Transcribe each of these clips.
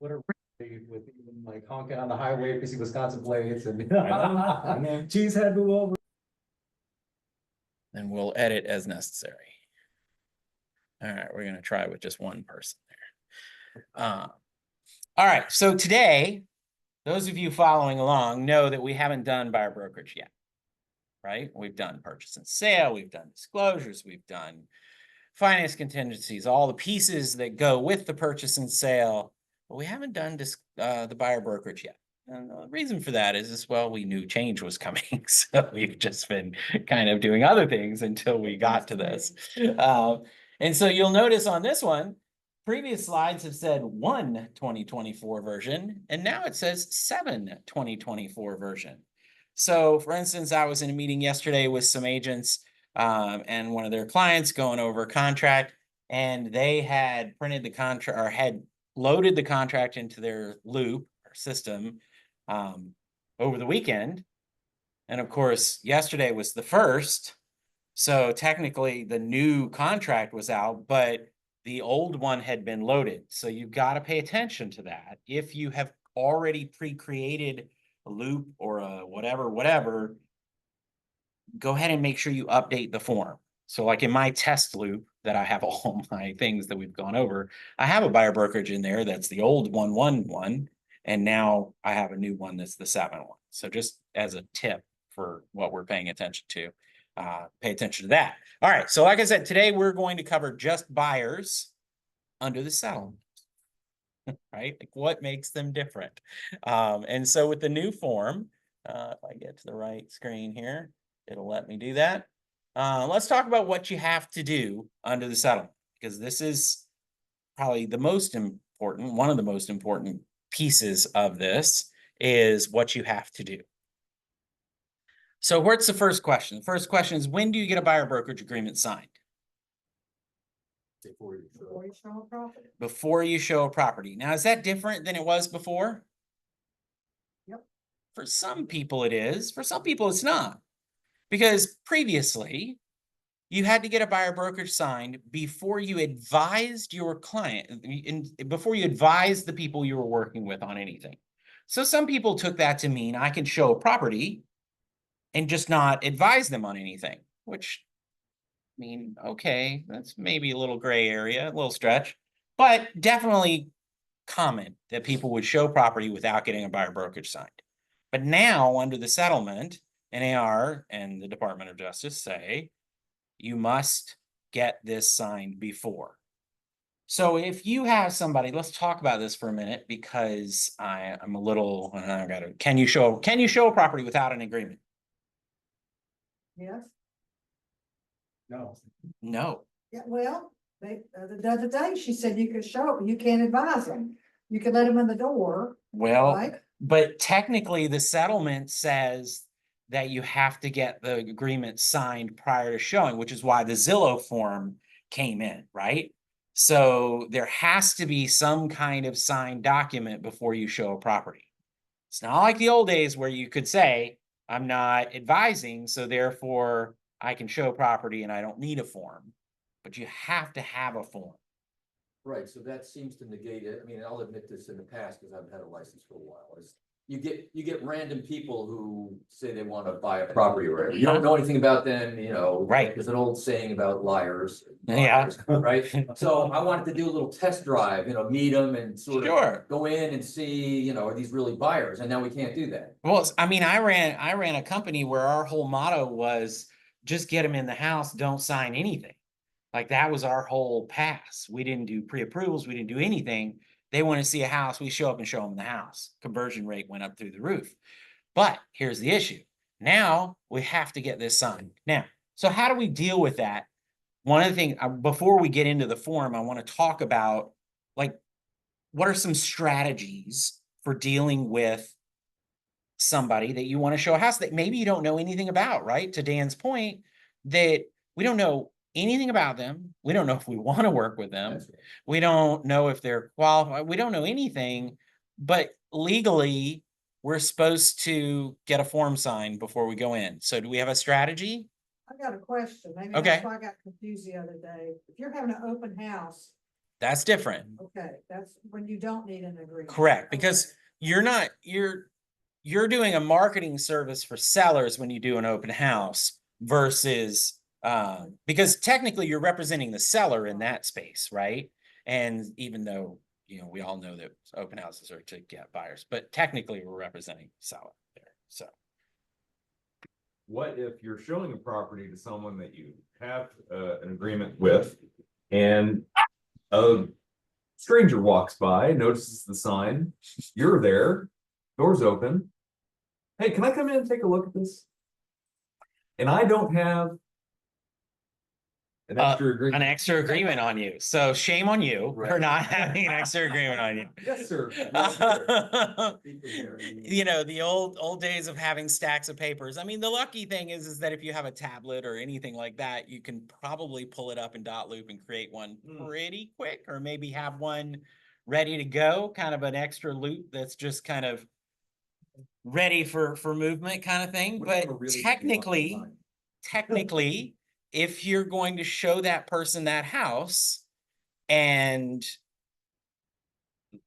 What a relief with even like honking on the highway if you see Wisconsin plates and I know. cheese head move over. And we'll edit as necessary. All right, we're gonna try with just one person there. All right, so today, those of you following along know that we haven't done buyer brokerage yet, right? We've done purchase and sale, we've done disclosures, we've done finance contingencies, all the pieces that go with the purchase and sale, but we haven't done the buyer brokerage yet. And the reason for that is, well, we knew change was coming, so we've just been kind of doing other things until we got to this. And so you'll notice on this one, previous slides have said 2024 version, and now it says 2024 version. So for instance, I was in a meeting yesterday with some agents and one of their clients going over a contract, and they had printed the contract or had loaded the contract into their loop or system over the weekend. And of course, yesterday was the first. So technically the new contract was out, but the old one had been loaded. So you've got to pay attention to that. If you have already pre-created a loop or a whatever, go ahead and make sure you update the form. So like in my test loop that I have all my things that we've gone over, I have a buyer brokerage in there that's the old 111, and now I have a new one that's the 7-1. So just as a tip for what we're paying attention to, pay attention to that. All right, so like I said, today we're going to cover just buyers under the settlement. Right? Like what makes them different? And so with the new form, if I get to the right screen here, it'll let me do that. Let's talk about what you have to do under the settlement, because this is probably the most important, one of the most important pieces of this is what you have to do. So what's the first question? The first question is, when do you get a buyer brokerage agreement signed? Before you show a property. Before you show a property. Now, is that different than it was before? Yep. For some people it is. For some people it's not. Because previously, you had to get a buyer brokerage signed before you advised your client, before you advised the people you were working with on anything. So some people took that to mean I can show a property and just not advise them on anything, which, I mean, okay, that's maybe a little gray area, a little stretch, but definitely common that people would show property without getting a buyer brokerage signed. But now, under the settlement, NAR and the Department of Justice say you must get this signed before. So if you have somebody, let's talk about this for a minute, because I'm a little, can you show a property without an agreement? Yes. No. No. Yeah, well, the other day she said you could show it, but you can't advise them. You can let them in the door. Well, right? but technically the settlement says that you have to get the agreement signed prior to showing, which is why the Zillow form came in, right? So there has to be some kind of signed document before you show a property. It's not like the old days where you could say, I'm not advising, so therefore I can show property and I don't need a form, but you have to have a form. Right, so that seems to negate it. I mean, I'll admit this in the past because I've had a license for a while. Is you get random people who say they want to buy a property or whatever. You don't know anything about them, you know. Right. There's an old saying about liars. Yeah. Right. So I wanted to do a little test drive, you know, meet them and sort Sure. of go in and see, you know, are these really buyers? And now we can't do that. Well, I mean, I ran a company where our whole motto was just get them in the house, don't sign anything. Like that was our whole pass. We didn't do pre-approvals. We didn't do anything. They want to see a house. We show up and show them the house. Conversion rate went up through the roof. But here's the issue. Now we have to get this signed. Now, so how do we deal with that? One of the things, before we get into the form, I want to talk about like, what are some strategies for dealing with somebody that you want to show a house that maybe you don't know anything about, right? To Dan's point, that we don't know anything about them. We don't know if we want to work with them. Right. We don't know if they're qualified. We don't know anything, but legally we're supposed to get a form signed before we go in. So do we have a strategy? I got a question. Maybe Okay. that's why I got confused the other day. If you're having an open house That's different. Okay, that's when you don't need an agreement. Correct, because Okay. you're doing a marketing service for sellers when you do an open house versus because technically you're representing the seller in that space, right? And even though, we all know that open houses are to get buyers, but technically we're representing the seller there. So What if you're showing a property to someone that you have an agreement with, and a stranger walks by, notices the sign, you're there, doors open. Hey, can I come in and take a look at this? And I don't have an extra an agreement. extra agreement on you. So shame on you for Right. not having an extra agreement on you. Yes, sir. The old days of having stacks of papers. I mean, the lucky thing is that if you have a tablet or anything like that, you can probably pull it up in dot loop and create one pretty quick, or maybe have one ready to go, kind of an extra loop that's just kind of ready for movement kind of thing. But technically, if you're going to show that person that house, and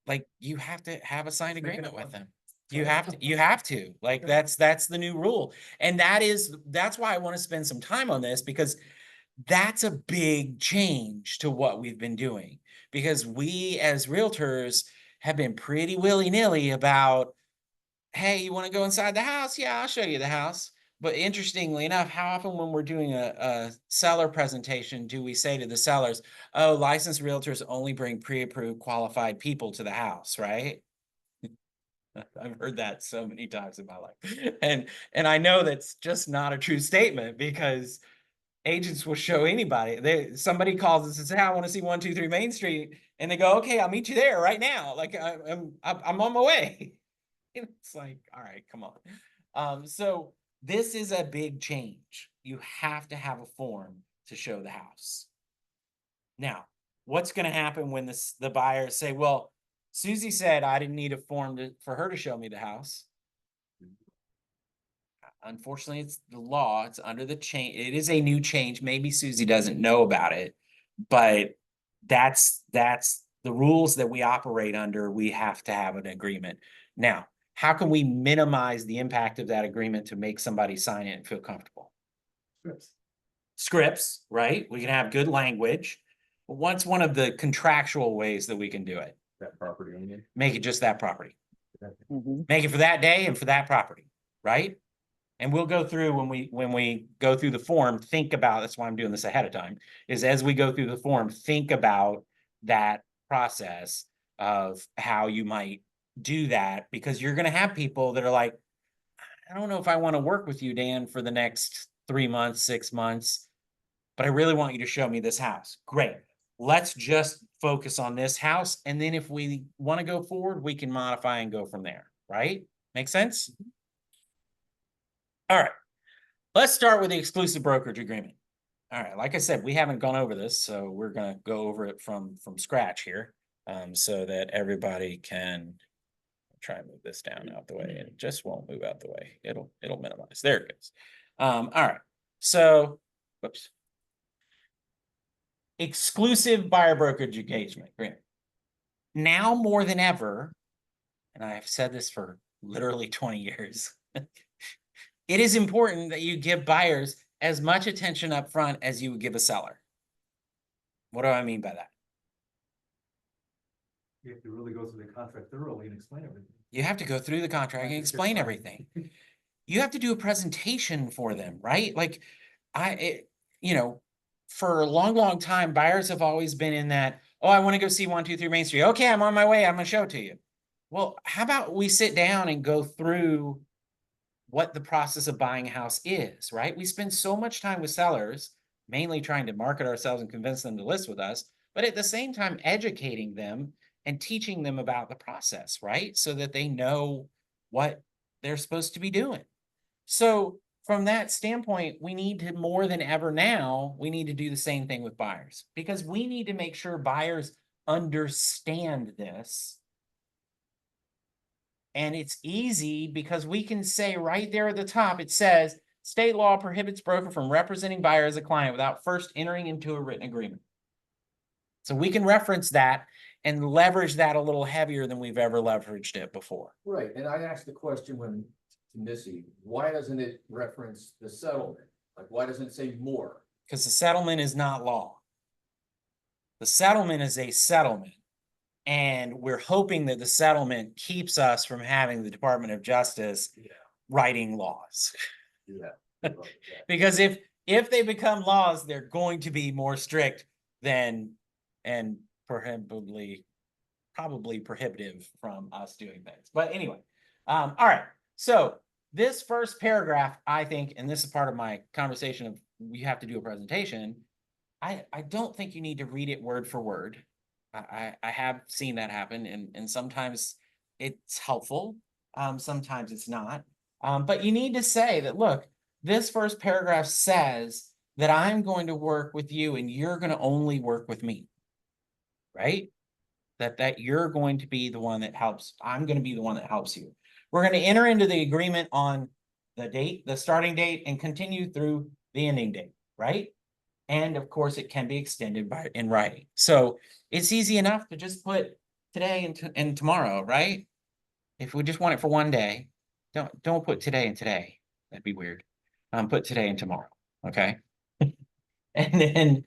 like, you have to have a signed agreement with them. You have to, like, that's the new rule. And that's why I want to spend some time on this, because that's a big change to what we've been doing, because we as realtors have been pretty willy-nilly about, hey, you want to go inside the house? Yeah, I'll show you the house. But interestingly enough, how often when we're doing a seller presentation do we say to the sellers, oh, licensed realtors only bring pre-approved qualified people to the house, right? I've heard that so many times in my life. And I know that's just not a true statement, because agents will show anybody. Somebody calls us and says, hey, I want to see 123 Main Street. And they go, okay, I'll meet you there right now. Like, I'm on my way. It's like, all right, come on. So this is a big change. You have to have a form to show the house. Now, what's going to happen when the buyers say, well, Susie said I didn't need a form for her to show me the house? Unfortunately, it's the law. It's under the change. It is a new change. Maybe Susie doesn't know about it, but that's the rules that we operate under. We have to have an agreement. Now, how can we minimize the impact of that agreement to make somebody sign it and feel comfortable? Scripts, right? We can have good language. But what's one of the contractual ways that we can do it? That property only. Make it just that property. Make it for that day and for that property, right? And we'll go through when we go through the form, think about, that's why I'm doing this ahead of time, is as we go through the form, think about that process of how you might do that, because you're going to have people that are like, I don't know if I want to work with you, Dan, for the next 3 months, 6 months, but I really want you to show me this house. Great. Let's just focus on this house. And then if we want to go forward, we can modify and go from there. Right? Make sense? All right. Let's start with the exclusive brokerage agreement. All right. Like I said, we haven't gone over this, so we're going to go over it from scratch here, so that everybody can try and move this down out the way. And it just won't move out the way. It'll minimize. There it goes. All right. So, whoops. Exclusive buyer brokerage engagement agreement. Now more than ever, and I've said this for literally 20 years, it is important that you give buyers as much attention up front as you would give a seller. What do I mean by that? You have to really go through the contract thoroughly and explain everything. You have to go through the contract and explain everything. You have to do a presentation for them, right? Like, for a long, long time, buyers have always been in that, oh, I want to go see 123 Main Street. Okay, I'm on my way. I'm going to show it to you. Well, how about we sit down and go through what the process of buying a house is, right? We spend so much time with sellers, mainly trying to market ourselves and convince them to list with us, but at the same time, educating them and teaching them about the process, right? So that they know what they're supposed to be doing. So from that standpoint, we need to, more than ever now, we need to do the same thing with buyers, because we need to make sure buyers understand this. And it's easy because we can say right there at the top, it says, state law prohibits broker from representing buyer as a client without first entering into a written agreement. So we can reference that and leverage that a little heavier than we've ever leveraged it before. Right, and I asked the question to Missy, why doesn't it reference the settlement? Like, why doesn't it say more? Because the settlement is not law. The settlement is a settlement. And we're hoping that the settlement keeps us from having the Department of Justice Yeah. writing laws. Yeah. Because if they become laws, they're going to be more strict than and probably prohibitive from us doing things. But anyway, all right. So this first paragraph, I think, and this is part of my conversation of we have to do a presentation. I don't think you need to read it word for word. I have seen that happen, and sometimes it's helpful. Sometimes it's not. But you need to say that, look, this first paragraph says that I'm going to work with you and you're going to only work with me. Right? That you're going to be the one that helps. I'm going to be the one that helps you. We're going to enter into the agreement on the date, the starting date, and continue through the ending date, right? And of course, it can be extended in writing. So it's easy enough to just put today and tomorrow, right? If we just want it for one day, don't put today and today. That'd be weird. Put today and tomorrow, okay? And then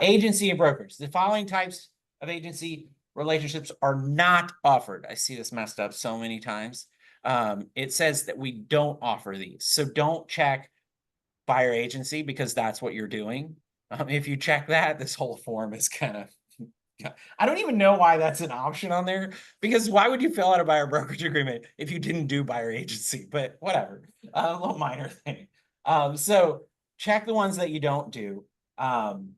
agency and brokers. The following types of agency relationships are not offered. I see this messed up so many times. It says that we don't offer these. So don't check buyer agency because that's what you're doing. If you check that, this whole form is kind of, I don't even know why that's an option on there, because why would you fill out a buyer brokerage agreement if you didn't do buyer agency? But whatever, a little minor thing. So check the ones that you don't do.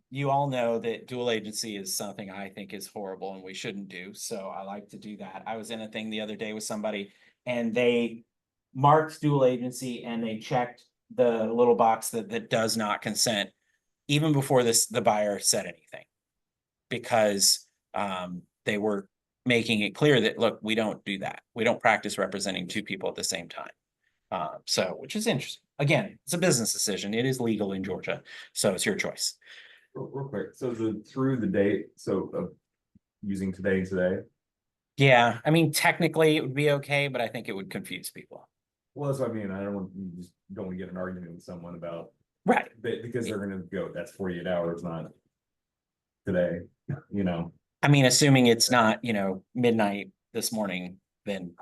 You all know that dual agency is something I think is horrible and we shouldn't do. So I like to do that. I was in a thing the other day with somebody and they marked dual agency and they checked the little box that does not consent even before the buyer said anything, because they were making it clear that, look, we don't do that. We don't practice representing two people at the same time. So, which is interesting. Again, it's a business decision. It is legal in Georgia, so it's your choice. Real quick, so through the date, so using today and today. Yeah, I mean, technically it would be okay, but I think it would confuse people. Well, that's what I mean. I don't want you just don't want to get an argument with someone about Right. because they're gonna go, that's 48 hours, not today, you know. I mean, assuming it's not, midnight this morning, then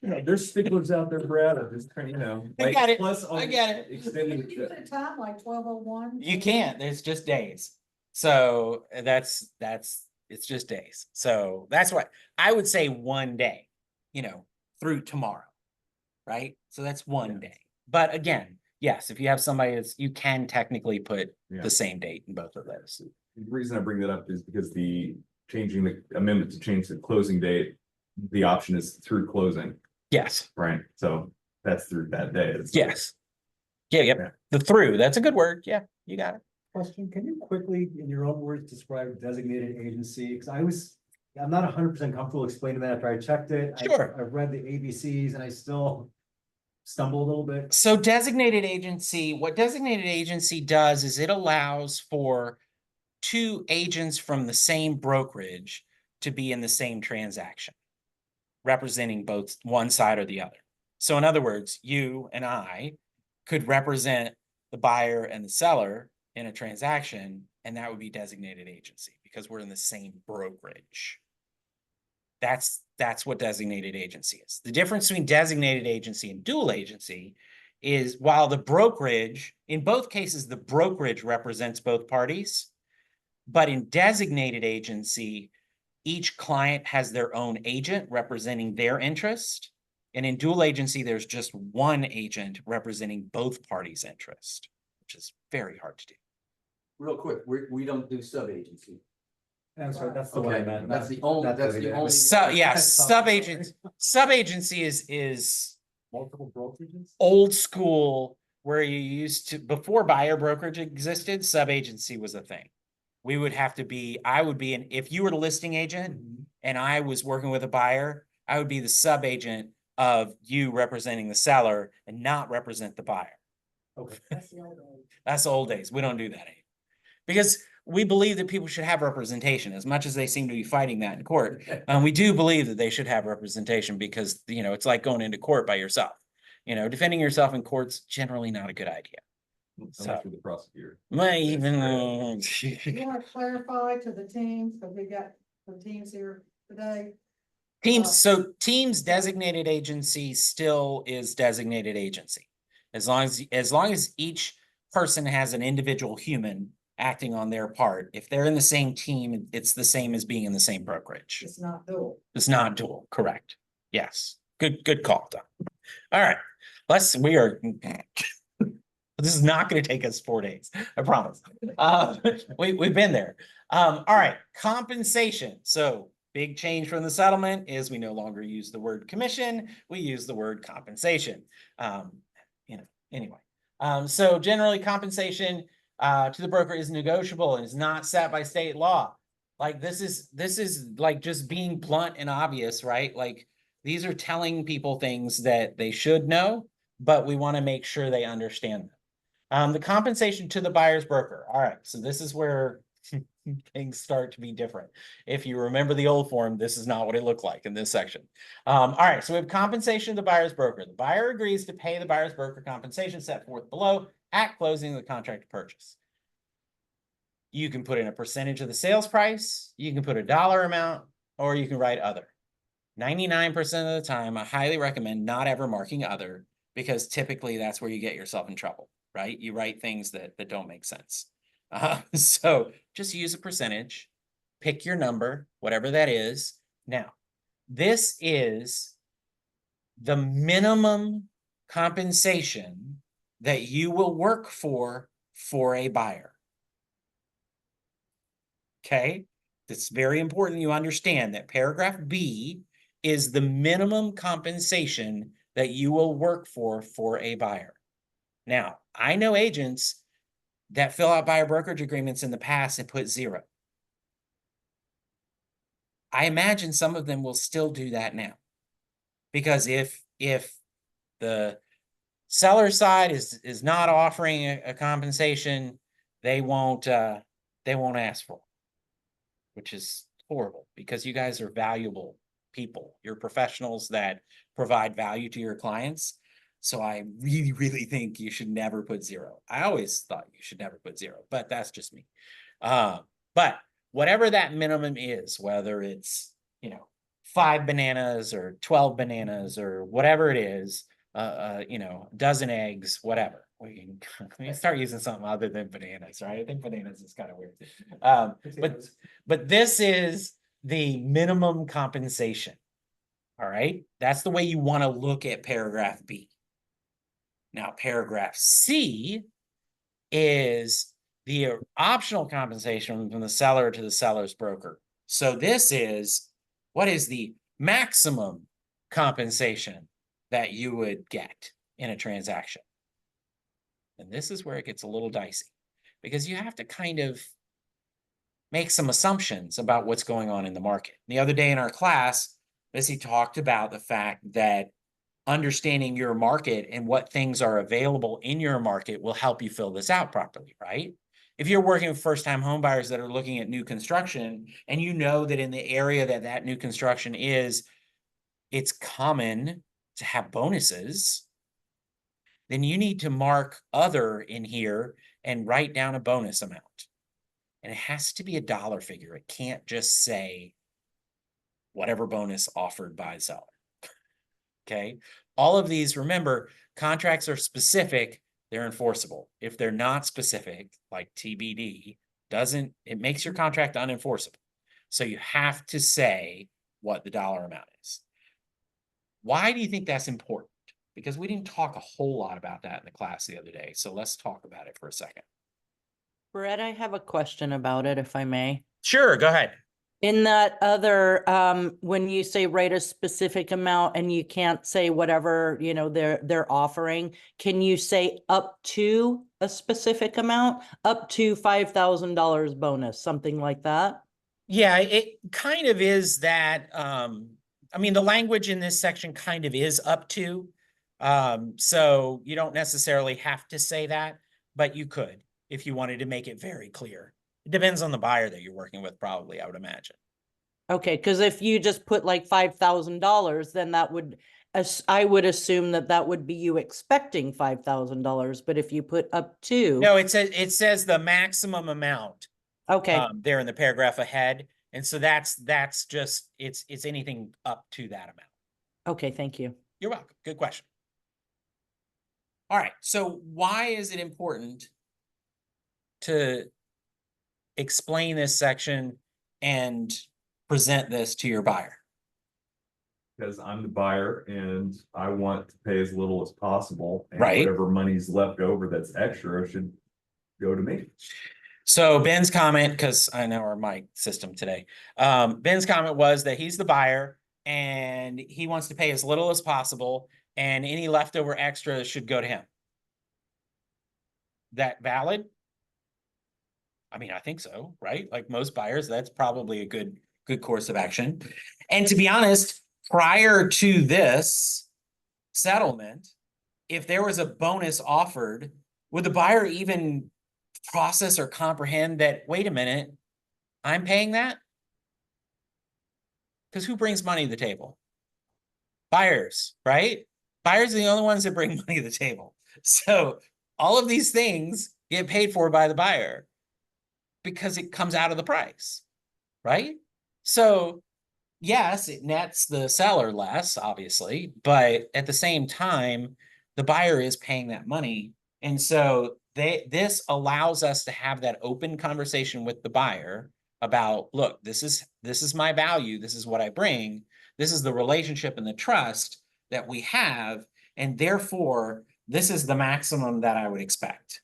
There's sticklers out there, Brad, I'm just trying, I get it. plus I get it. Can extending. you put a time like 12:01? You can't. There's just days. So that's it's just days. So that's what I would say, one day, through tomorrow. Right? So that's one day. But again, yes, if you have somebody you can technically put the same date in both of those. The reason I bring that up is because changing the amendment to change the closing date, the option is through closing, Yes. right? So that's through that day. Yes. Yep. Yeah. The through, that's a good word. Yeah, you got it. Question, can you quickly, in your own words, describe designated agency? Because I'm not 100% comfortable explaining that after I checked it. Sure. I've read the ABCs and I still stumble a little bit. So designated agency, what designated agency does is it allows for two agents from the same brokerage to be in the same transaction, representing both one side or the other. So in other words, you and I could represent the buyer and the seller in a transaction, and that would be designated agency because we're in the same brokerage. That's what designated agency is. The difference between designated agency and dual agency is while the brokerage, in both cases, the brokerage represents both parties, but in designated agency, each client has their own agent representing their interest. And in dual agency, there's just one agent representing both parties' interest, which is very hard to do. Real quick, we don't do sub-agency. That's right, that's the one I Okay, meant. that's the only, that's the only. Sub-agency is Multiple brokerages? old school, where you used to, before buyer brokerage existed, sub-agency was a thing. I would be if you were the listing agent and I was working with a buyer, I would be the sub-agent of you representing the seller and not represent the buyer. Okay. That's the old one. That's the old days. We don't do that anymore. Because we believe that people should have representation as much as they seem to be fighting that in court. We do believe that they should have representation because, you know, it's like going into court by yourself. You know, defending yourself in court's generally not a good idea. Unless you're the prosecutor. Might even, You want to clarify to the teams, because we got the teams here today. teams, so teams designated agency still is designated agency. As long as each person has an individual human acting on their part, if they're in the same team, it's the same as being in the same brokerage. It's not dual. It's not dual, correct? Yes. Good call, Don. All right, we are. This is not going to take us 4 days, I promise. We've been there. All right, compensation. So big change from the settlement is we no longer use the word commission, we use the word compensation. You know, anyway. So generally compensation to the broker is negotiable and is not set by state law. Like this is like just being blunt and obvious, right? Like these are telling people things that they should know, but we want to make sure they understand them. The compensation to the buyer's broker. All right, so this is where things start to be different. If you remember the old form, this is not what it looked like in this section. All right, so we have compensation to the buyer's broker. The buyer agrees to pay the buyer's broker compensation set forth below at closing of the contract to purchase. You can put in a percentage of the sales price, you can put a dollar amount, or you can write other. 99% of the time, I highly recommend not ever marking other, because typically that's where you get yourself in trouble, right? You write things that don't make sense. So just use a percentage, pick your number, whatever that is. Now, this is the minimum compensation that you will work for a buyer. Okay, it's very important you understand that paragraph B is the minimum compensation that you will work for a buyer. Now, I know agents that fill out buyer brokerage agreements in the past and put 0. I imagine some of them will still do that now. Because if the seller side is not offering a compensation, they won't ask for it, which is horrible, because you guys are valuable people. You're professionals that provide value to your clients. So I really, really think you should never put 0. I always thought you should never put 0, but that's just me. But whatever that minimum is, whether it's, 5 bananas or 12 bananas or whatever it is, dozen eggs, whatever. We can start using something other than bananas, right? I think bananas is kind of weird. But this is the minimum compensation. All right. That's the way you want to look at paragraph B. Now, paragraph C is the optional compensation from the seller to the seller's broker. So this is, what is the maximum compensation that you would get in a transaction? And this is where it gets a little dicey, because you have to kind of make some assumptions about what's going on in the market. The other day in our class, Missy talked about the fact that understanding your market and what things are available in your market will help you fill this out properly, right? If you're working with first-time home buyers that are looking at new construction, and you know that in the area that new construction is, it's common to have bonuses, then you need to mark other in here and write down a bonus amount. And it has to be a dollar figure. It can't just say whatever bonus offered by the seller. Okay. All of these, remember, contracts are specific, they're enforceable. If they're not specific, like TBD, it makes your contract unenforceable. So you have to say what the dollar amount is. Why do you think that's important? Because we didn't talk a whole lot about that in the class the other day. So let's talk about it for a second. Brett, I have a question about it, if I may. Sure, go ahead. In that other, when you say write a specific amount and you can't say whatever, they're offering, can you say up to a specific amount, up to $5,000 bonus, something like that? Yeah, it kind of is that. The language in this section kind of is up to. So you don't necessarily have to say that, but you could if you wanted to make it very clear. It depends on the buyer that you're working with, probably, I would imagine. Okay, because if you just put like $5,000, then that would, I would assume that that would be you expecting $5,000, but if you put up to. No, it says the maximum amount Okay, there in the paragraph ahead. And so that's just, it's anything up to that amount. okay, thank you. You're welcome. Good question. All right. So why is it important to explain this section and present this to your buyer? Because I'm the buyer and I want to pay as little as possible. And Right. whatever money's left over that's extra should go to me. So Ben's comment, because I know our mic system today, Ben's comment was that he's the buyer and he wants to pay as little as possible, and any leftover extra should go to him. That valid? I mean, I think so, right? Like most buyers, that's probably a good course of action. And to be honest, prior to this settlement, if there was a bonus offered, would the buyer even process or comprehend that, wait a minute, I'm paying that? Because who brings money to the table? Buyers, right? Buyers are the only ones that bring money to the table. So all of these things get paid for by the buyer because it comes out of the price, right? So yes, it nets the seller less, obviously, but at the same time, the buyer is paying that money. And so this allows us to have that open conversation with the buyer about, look, this is my value, this is what I bring, this is the relationship and the trust that we have, and therefore, this is the maximum that I would expect.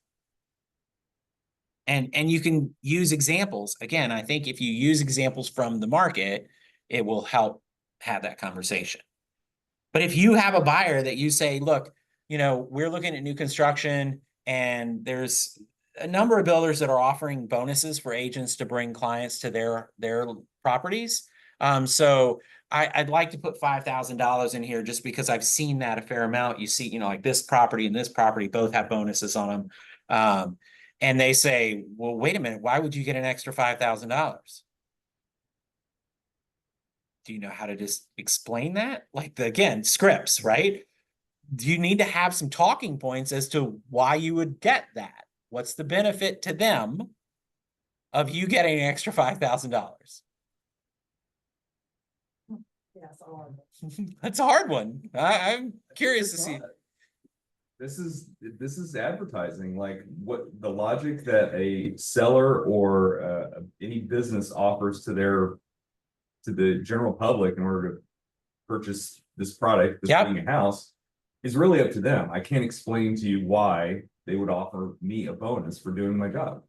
And you can use examples. Again, I think if you use examples from the market, it will help have that conversation. But if you have a buyer that you say, look, you know, we're looking at new construction and there's a number of builders that are offering bonuses for agents to bring clients to their properties. So I'd like to put $5,000 in here just because I've seen that a fair amount. You see, you know, like this property and this property both have bonuses on them. And they say, well, wait a minute, why would you get an extra $5,000? Do you know how to just explain that? Like, again, scripts, right? Do you need to have some talking points as to why you would get that? What's the benefit to them of you getting an extra $5,000? Yes, all That's a hard one. I'm curious to see. This is advertising, like what the logic that a seller or any business offers to the general public in order to purchase this product, this Yep. being a house, is really up to them. I can't explain to you why they would offer me a bonus for doing my job,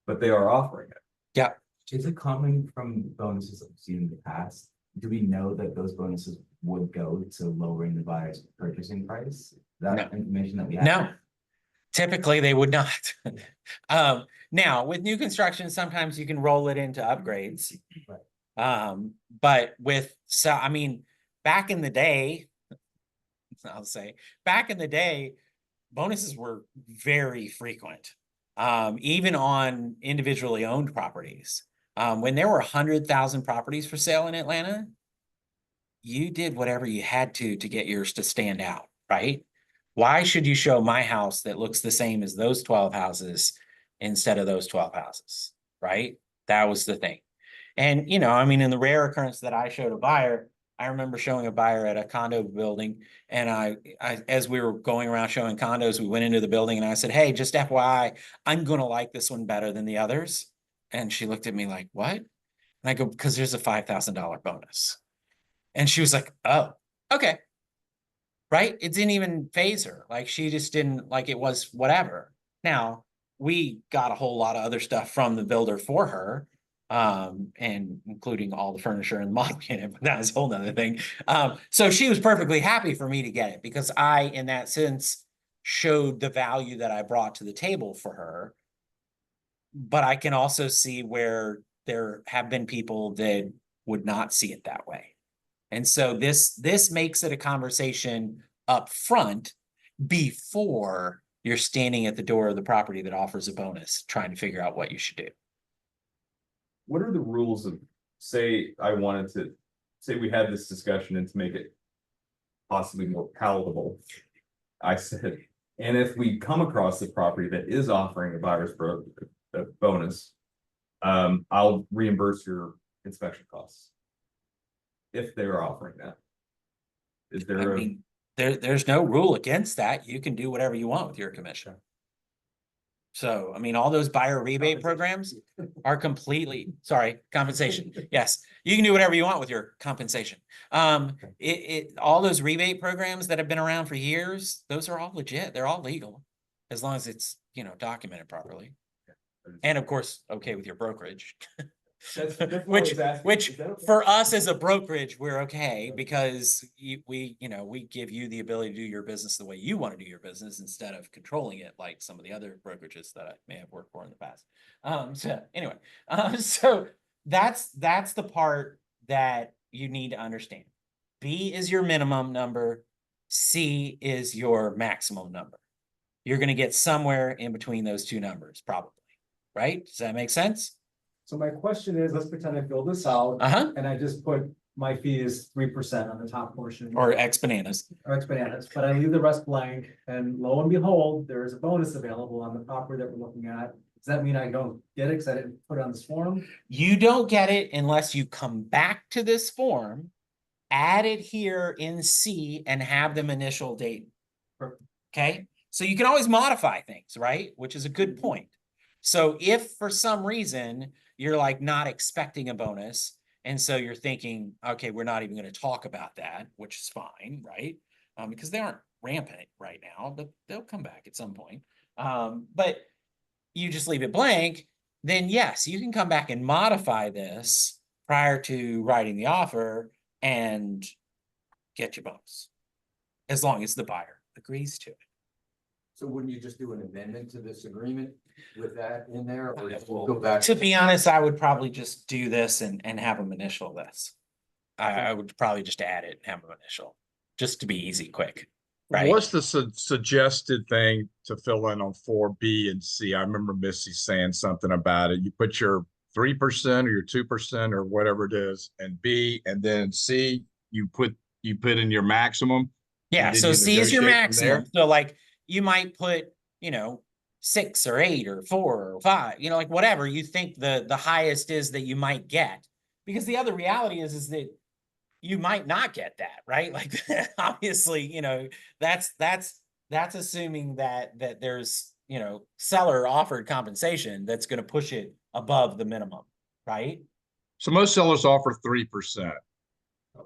but they are offering it. Yeah. Is it common from bonuses that we've seen in the past? Do we know that those bonuses would go to lowering the buyer's purchasing price? That information that we have? No, typically they would not. Now with new construction, sometimes you can roll it into upgrades. Right. But I mean, back in the day, I'll say back in the day, bonuses were very frequent. Even on individually owned properties. When there were 100,000 properties for sale in Atlanta, you did whatever you had to get yours to stand out, right? Why should you show my house that looks the same as those 12 houses instead of those 12 houses, right? That was the thing. And, you know, I mean, in the rare occurrence that I showed a buyer, I remember showing a buyer at a condo building, and I as we were going around showing condos, we went into the building and I said, hey, just FYI, I'm going to like this one better than the others. And she looked at me like, what? And I go, because there's a $5,000 bonus. And she was like, oh, okay. Right? It didn't even faze her. Like, she just didn't, like, it was whatever. Now, we got a whole lot of other stuff from the builder for her, and including all the furniture and the model unit, but that was a whole nother thing. So she was perfectly happy for me to get it because I, in that sense, showed the value that I brought to the table for her. But I can also see where there have been people that would not see it that way. And so this makes it a conversation up front before you're standing at the door of the property that offers a bonus, trying to figure out what you should do. what are the rules of, say, say we had this discussion and to make it possibly more palatable. I said, and if we come across a property that is offering a a bonus, I'll reimburse your inspection costs. If they're offering that. Is I there a, mean, there's no rule against that. You can do whatever you want with your commission. So, I mean, all those buyer rebate programs are completely, sorry, compensation. Yes, you can do whatever you want with your compensation. All those rebate programs that have been around for years, those are all legit. They're all legal. As long as it's, documented properly. And of course, okay with your brokerage. That's what I Which was asking. which Is that okay? for us as a brokerage, we're okay because we give you the ability to do your business the way you want to do your business instead of controlling it like some of the other brokerages that I may have worked for in the past. So anyway, so that's the part that you need to understand. B is your minimum number. C is your maximum number. You're going to get somewhere in between those two numbers, probably. Right? Does that make sense? So my question is, let's pretend I fill this out and I just put my fee is 3% on the top portion. Or X bananas. Or X bananas, but I leave the rest blank and lo and behold, there is a bonus available on the property that we're looking at. Does that mean I don't get it because I didn't put it on this form? You don't get it unless you come back to this form, add it here in C and have them initial date. Okay, so you can always modify things, right? Which is a good point. So if for some reason you're like not expecting a bonus, and so you're thinking, okay, we're not even going to talk about that, which is fine, right? Because they aren't rampant right now, but they'll come back at some point. But you just leave it blank, then yes, you can come back and modify this prior to writing the offer and get your bonus, as long as the buyer agrees to it. So wouldn't you just do an amendment to this agreement with that in there, or we'll go back? To be honest, I would probably just do this and have them initial this. I would probably just add it and have them initial, just to be easy, quick. Right? What's the suggested thing to fill in on 4B and C? I remember Missy saying something about it. You put your 3% or your 2% or whatever it is, and B, and then C, you put in your maximum. Yeah, then so you C is your negotiate from there? maximum. So like you might put, 6 or 8 or 4 or 5, like whatever you think the highest is that you might get. Because the other reality is that you might not get that, right? Like obviously, that's assuming that there's, seller offered compensation that's going to push it above the minimum, right? So most sellers offer 3%.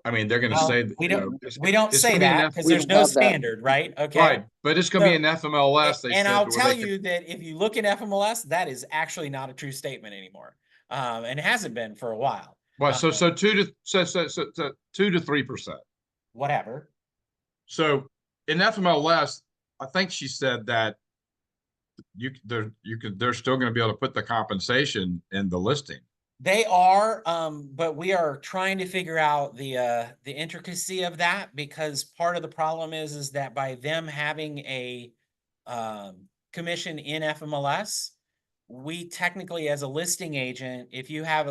I mean, they're going to Well, say, we don't it's say gonna be an that F- because we there's don't no have that. standard, right? Okay. Right, but it's going to be So- an FMLS. They And said, I'll where tell they could- you that if you look in FMLS, that is actually not a true statement anymore. And it hasn't been for a while. Well, so 2 to 3%. Whatever. So in FMLS, I think she said that they're still going to be able to put the compensation in the listing. They are, but we are trying to figure out the intricacy of that, because part of the problem is that by them having a commission in FMLS, we technically as a listing agent, if you have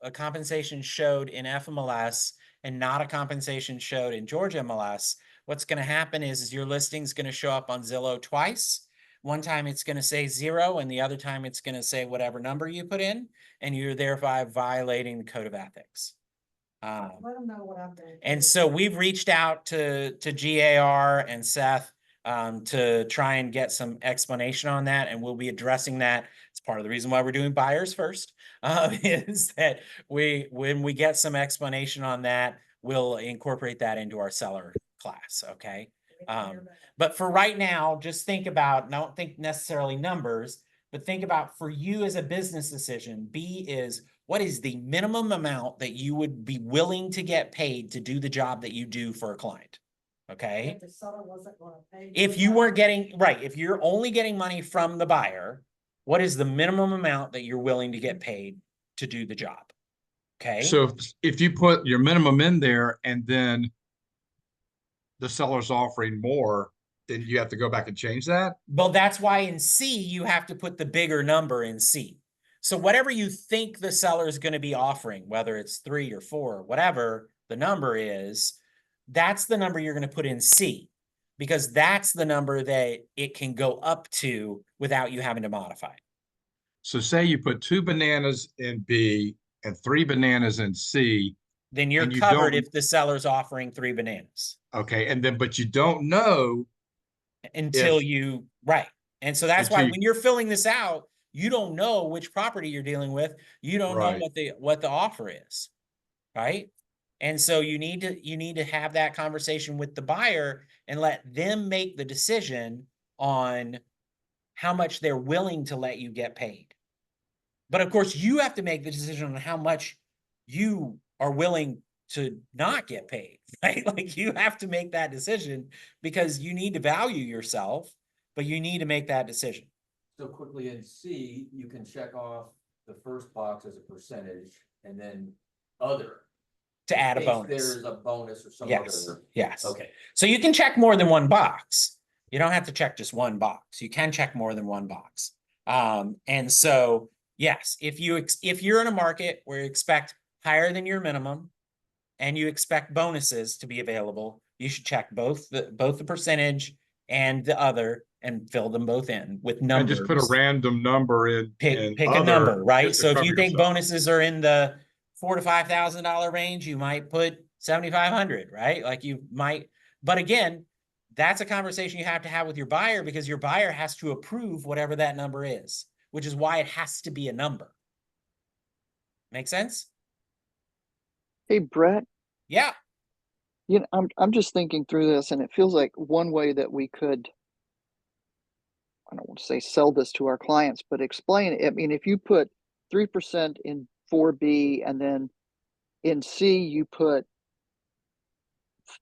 a compensation showed in FMLS and not a compensation showed in Georgia MLS, what's going to happen is your listing's going to show up on Zillow twice. One time it's going to say 0 and the other time it's going to say whatever number you put in, and you're thereby violating the code of ethics. Let them know what I'm doing. And so we've reached out to GAR and Seth to try and get some explanation on that, and we'll be addressing that. It's part of the reason why we're doing buyers first, is that when we get some explanation on that, we'll incorporate that into our seller class, okay? But for right now, just think about, don't think necessarily numbers, but think about for you as a business decision, B is, what is the minimum amount that you would be willing to get paid to do the job that you do for a client? Okay. If the seller wasn't gonna pay. If you weren't getting, right, if you're only getting money from the buyer, what is the minimum amount that you're willing to get paid to do the job? Okay. So if you put your minimum in there and then the seller's offering more, then you have to go back and change that? Well, that's why in C, you have to put the bigger number in C. So whatever you think the seller is going to be offering, whether it's 3 or 4, whatever the number is, that's the number you're going to put in C, because that's the number that it can go up to without you having to modify it. So say you put 2 bananas in B and 3 bananas in C. Then you're And you covered don't- if the seller's offering 3 bananas Okay, and then, but you don't know until If- you, right. And so that's Until why you- when you're filling this out, you don't know which property you're dealing with. You don't know Right. what the offer is, right? And so you need to have that conversation with the buyer and let them make the decision on how much they're willing to let you get paid. But of course, you have to make the decision on how much you are willing to not get paid, right? Like you have to make that decision because you need to value yourself, but you need to make that decision. So quickly in C, you can check off the first box as a percentage and then other. To in add a case bonus. There's a bonus or some Yes, other. yes. Okay, So you can check more than one box. You don't have to check just one box. You can check more than one box. And so, yes, if you're in a market where you expect higher than your minimum and you expect bonuses to be available, you should check both the percentage and the other and fill them both in with and numbers. just put a random number in. Pick a other, number, right? just to So if cover you think yourself. bonuses are in the $4,000 to $5,000 range, you might put 7,500, right? Like you might, but again, that's a conversation you have to have with your buyer because your buyer has to approve whatever that number is, which is why it has to be a number. Make sense? Hey, Brett, Yeah. I'm just thinking through this, and it feels like one way that we could, I don't want to say sell this to our clients, but explain it. I mean, if you put 3% in 4B and then in C you put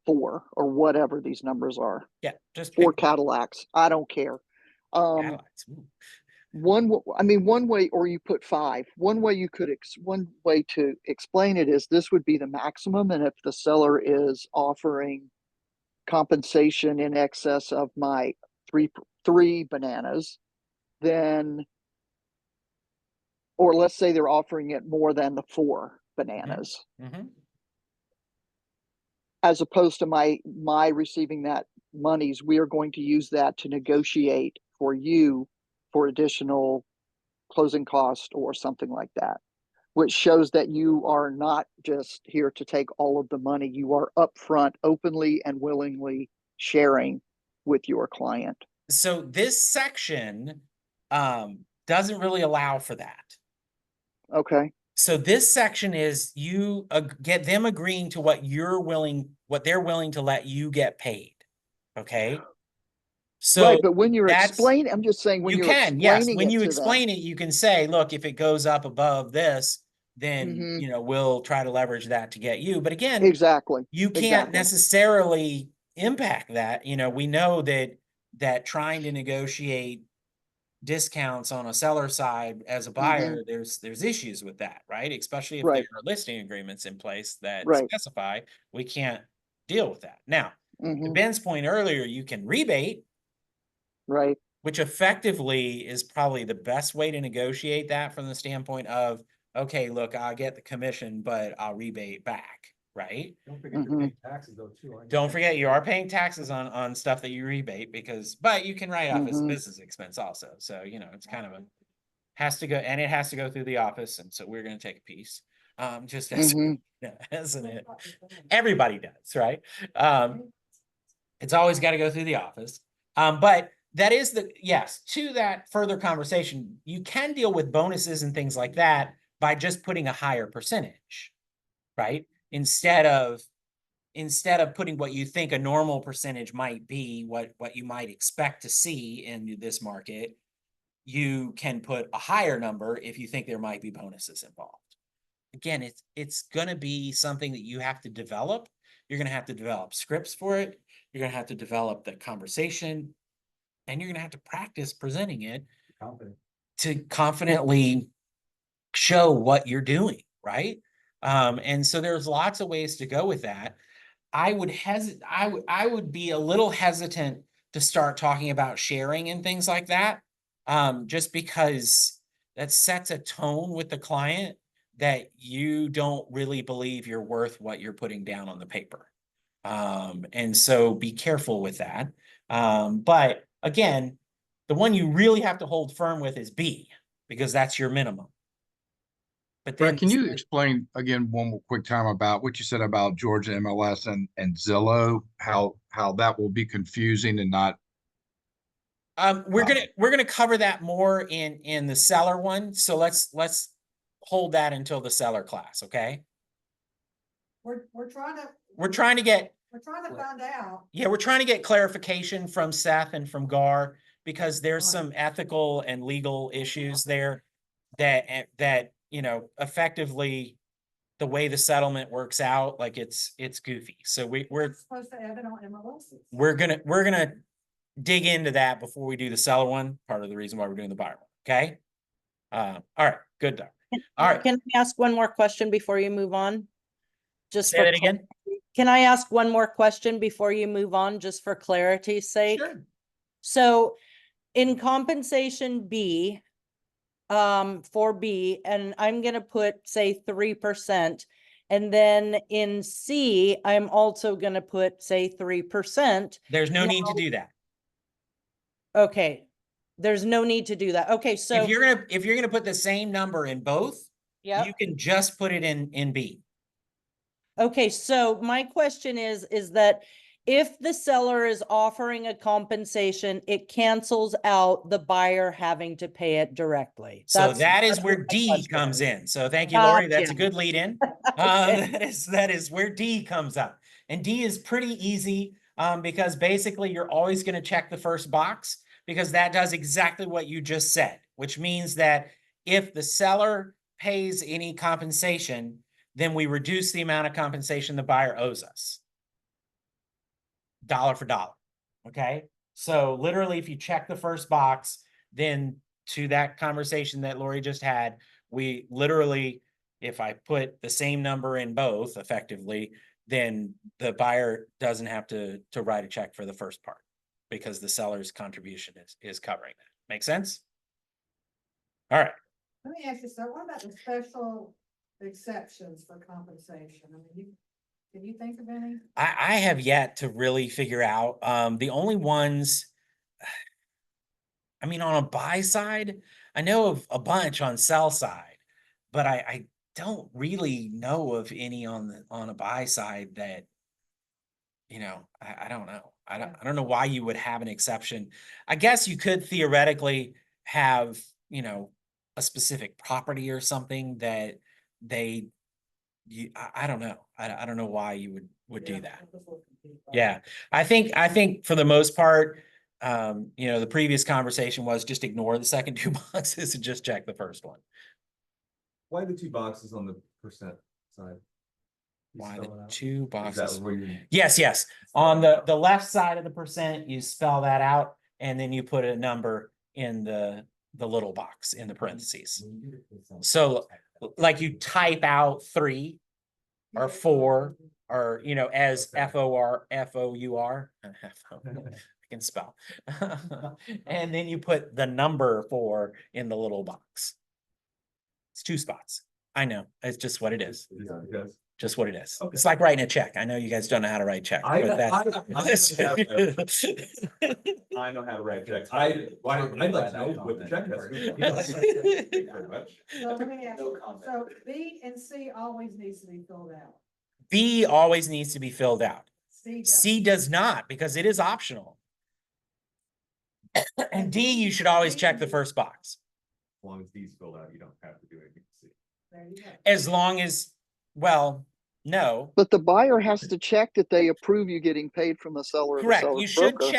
4 or whatever these numbers are, Yeah. Just 4 pick Cadillacs, I don't care. Cadillacs. Ooh. One way, or you put 5. One way to explain it is this would be the maximum, and if the seller is offering compensation in excess of my three bananas, then, or let's say they're offering it more than the 4 bananas, Mm-hmm. as opposed to my receiving that monies, we are going to use that to negotiate for you for additional closing cost or something like that, which shows that you are not just here to take all of the money. You are upfront, openly and willingly sharing with your client. So this section doesn't really allow for that. Okay. So this section is you get them agreeing to what they're willing to let you get paid. Okay. So right, but when you're that's- explaining, I'm just saying when you you're can, yes, explaining when it you to explain it, you can say, look, if it goes up above this, then Mhm. we'll try to leverage that to get you. But again, them exactly, you can't exactly. necessarily impact that. We know that trying to negotiate discounts on a seller side as a buyer, there's issues with that, right? Especially if Right. there are listing agreements in place that Right. specify we can't deal with that. Now, to Mhm. Ben's point earlier, you can rebate, Right. which effectively is probably the best way to negotiate that from the standpoint of, okay, look, I'll get the commission, but I'll rebate back, right? Don't forget you're paying taxes though too. aren't you? Don't forget you are paying taxes on stuff that you rebate but you can write off as a business expense also. So, it's kind of has to go through the office. And so we're going to take a piece. Just as, isn't it? Everybody does, right? It's always got to go through the office. But that is yes, to that further conversation, you can deal with bonuses and things like that by just putting a higher percentage, right? Instead of putting what you think a normal percentage might be, what you might expect to see in this market, you can put a higher number if you think there might be bonuses involved. Again, it's going to be something that you have to develop. You're going to have to develop scripts for it. You're going to have to develop the conversation, and you're going to have to practice presenting it to confidently show what you're doing, right? And so there's lots of ways to go with that. I would be a little hesitant to start talking about sharing and things like that. Just because that sets a tone with the client that you don't really believe you're worth what you're putting down on the paper. And so be careful with that. But again, the one you really have to hold firm with is B, because that's your minimum. But then Brett, can you explain again one more quick time about what you said about Georgia MLS and Zillow, how that will be confusing and not? we're gonna cover that more in the seller one. So let's hold that until the seller class, okay? We're trying to, We're trying to get we're trying to find out. Yeah, we're trying to get clarification from Seth and from GAR because there's Right. some ethical and legal issues there that you know, effectively the way the settlement works out, like it's goofy. So we're It's supposed to have it on MLS. we're gonna dig into that before we do the seller one. Part of the reason why we're doing the buyer one. Okay. All right. Good. Doc. All right. Can I ask one more question before you move on? Just Say for that again. Can I ask one more question before you move on, just for clarity's sake? Sure. So in compensation B, for B, and I'm gonna put, say, 3%. And then in C, I'm also gonna put, say, 3%. There's no need to do that. Okay, there's no need to do that. Okay, so. If you're gonna put the same number in both, Yep. you can just put it in B. Okay, so my question is that if the seller is offering a compensation, it cancels out the buyer having to pay it directly. So that is that's where what my D question comes is. in. So thank you, Lori. That's a Gotcha. good lead in. Okay. That is where D comes up. And D is pretty easy because basically you're always going to check the first box because that does exactly what you just said, which means that if the seller pays any compensation, then we reduce the amount of compensation the buyer owes us. Dollar for dollar. Okay. So literally, if you check the first box, then to that conversation that Lori just had, we literally, if I put the same number in both effectively, then the buyer doesn't have to write a check for the first part because the seller's contribution is covering that. Make sense? All right. Let me ask you, so what about the special exceptions for compensation? I mean, can you think of any? I have yet to really figure out the only ones. I mean, on a buy side, I know of a bunch on sell side, but I don't really know of any on a buy side that, you know, I don't know. I don't know why you would have an exception. I guess you could theoretically have, you know, a specific property or something that I don't know. I don't know why you would do that. Yeah, I think for the most part, you know, the previous conversation was just ignore the second two boxes and just check the first one. Why the two boxes on the percent side? You Why spell the it out? two Is that boxes? where you? Yes. On the left side of the percent, you spell that out, and then you put a number in the little box in the parentheses. So like you type out 3 or 4 or, you know, as FOR. I can spell. And then you put the number 4 in the little box. It's 2 spots. I know. It's just what it is. Yes. Just what it is. Okay. It's like writing a check. I know you guys don't know how to write checks. I but I know how to write checks. I'd like to know what the check is. Thank you very much. So let me ask you, so B and C always needs to be filled out. B always needs to be filled out. C C does not because it is optional. And D, you should always check the first box. As long as D's filled out, you don't have to do anything to see. There you go. As long as, well, no. But the buyer has to check that they approve you getting paid from the seller or the Correct. seller's You should broker.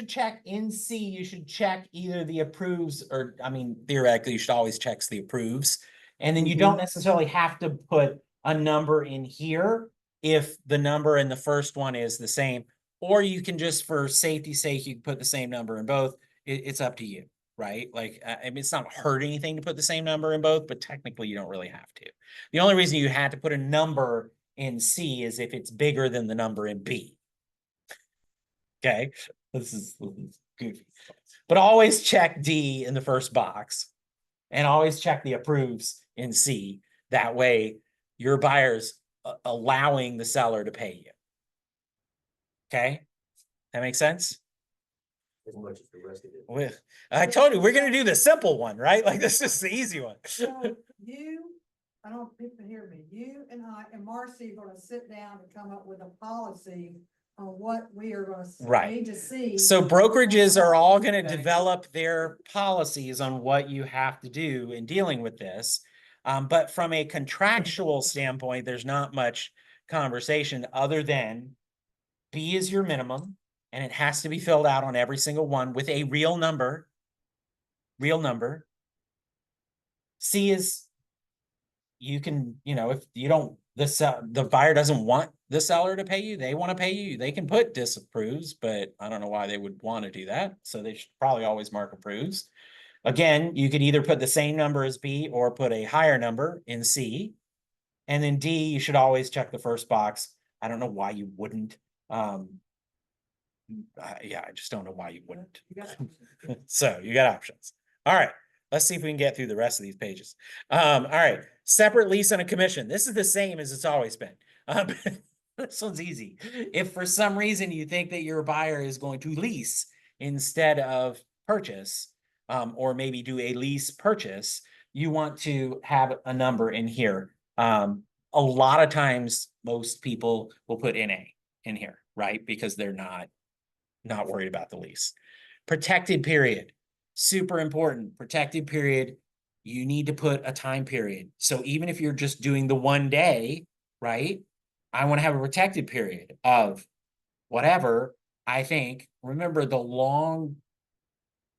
check in C, you should check either the approves or, I mean, theoretically, you should always check the approves. And then you don't necessarily have to put a number in here if the number in the first one is the same, or you can just, for safety's sake, you can put the same number in both. It's up to you, right? Like, I mean, it's not hurt anything to put the same number in both, but technically you don't really have to. The only reason you had to put a number in C is if it's bigger than the number in B. Okay, this is goofy, but always check D in the first box. And always check the approves in C. That way your buyer's allowing the seller to pay you. Okay? That makes sense? As much as the rest of it. I told you, we're gonna do the simple one, right? Like, this is the easy one. So you, I don't think you hear me, you and I and Marcy are gonna sit down and come up with a policy on what we are gonna Right. need to see. So brokerages are all gonna develop their policies on what you have to do in dealing with this. But from a contractual standpoint, there's not much conversation other than B is your minimum, and it has to be filled out on every single one with a real number. Real number. C is, you can, if you don't, the buyer doesn't want the seller to pay you, they want to pay you, they can put disapproves, but I don't know why they would want to do that. So they should probably always mark approves. Again, you could either put the same number as B or put a higher number in C. And then D, you should always check the first box. I don't know why you wouldn't. Yeah, I just don't know why you wouldn't. So you got options. All right, let's see if we can get through the rest of these pages. All right, separate lease and a commission. This is the same as it's always been. This one's easy. If for some reason you think that your buyer is going to lease instead of purchase, or maybe do a lease purchase, you want to have a number in here. A lot of times, most people will put NA in here, right? Because they're not worried about the lease. Protected period, super important. Protected period, you need to put a time period. So even if you're just doing the 1 day, right? I want to have a protected period of whatever. I think, remember, the long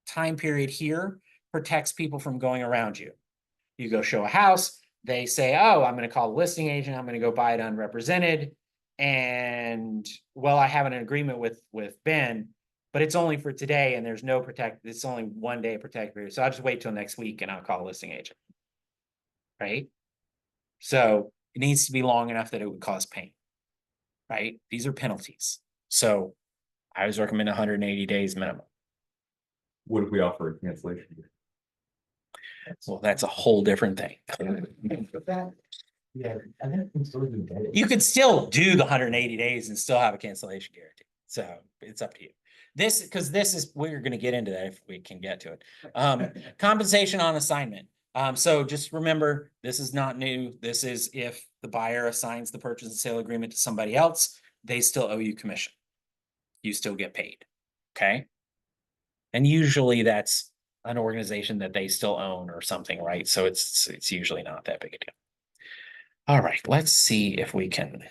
time period here protects people from going around you. You go show a house, they say, oh, I'm going to call the listing agent, I'm going to go buy it unrepresented. And well, I have an agreement with Ben, but it's only for today and there's no it's only 1 day protect period. So I'll just wait till next week and I'll call a listing agent. Right? So it needs to be long enough that it would cause pain. Right? These are penalties. So I always recommend 180 days minimum. What if we offer a cancellation? Well, that's a whole different thing. Yeah, I think it's sort of embedded. You could still do the 180 days and still have a cancellation guarantee. So it's up to you. Because this is, we're going to get into that if we can get to it. Compensation on assignment. So just remember, this is not new. This is if the buyer assigns the purchase and sale agreement to somebody else, they still owe you commission. You still get paid. Okay. And usually that's an organization that they still own or something, right? So it's usually not that big a deal. All right, let's see if we can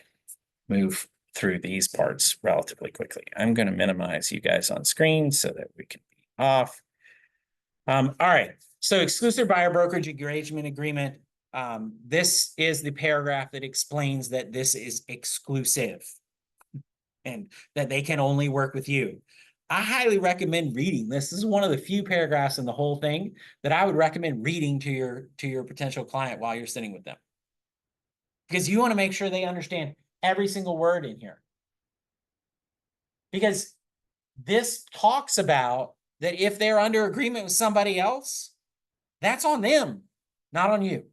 move through these parts relatively quickly. I'm going to minimize you guys on screen so that we can be off. All right, so exclusive buyer brokerage engagement agreement. This is the paragraph that explains that this is exclusive and that they can only work with you. I highly recommend reading this. This is one of the few paragraphs in the whole thing that I would recommend reading to your potential client while you're sitting with them. Because you want to make sure they understand every single word in here. Because this talks about that if they're under agreement with somebody else, that's on them, not on you.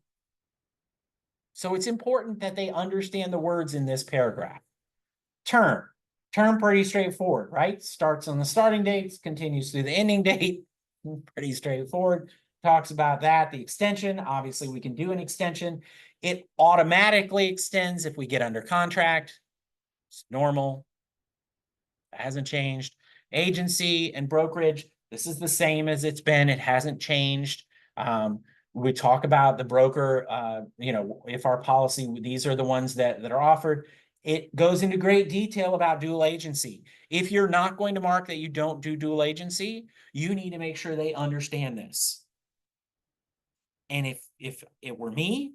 So it's important that they understand the words in this paragraph. Term pretty straightforward, right? Starts on the starting dates, continues through the ending date. Pretty straightforward. Talks about that. The extension, obviously we can do an extension. It automatically extends if we get under contract. It's normal. It hasn't changed. Agency and brokerage, this is the same as it's been. It hasn't changed. We talk about the broker, if our policy, these are the ones that are offered. It goes into great detail about dual agency. If you're not going to mark that you don't do dual agency, you need to make sure they understand this. And if it were me,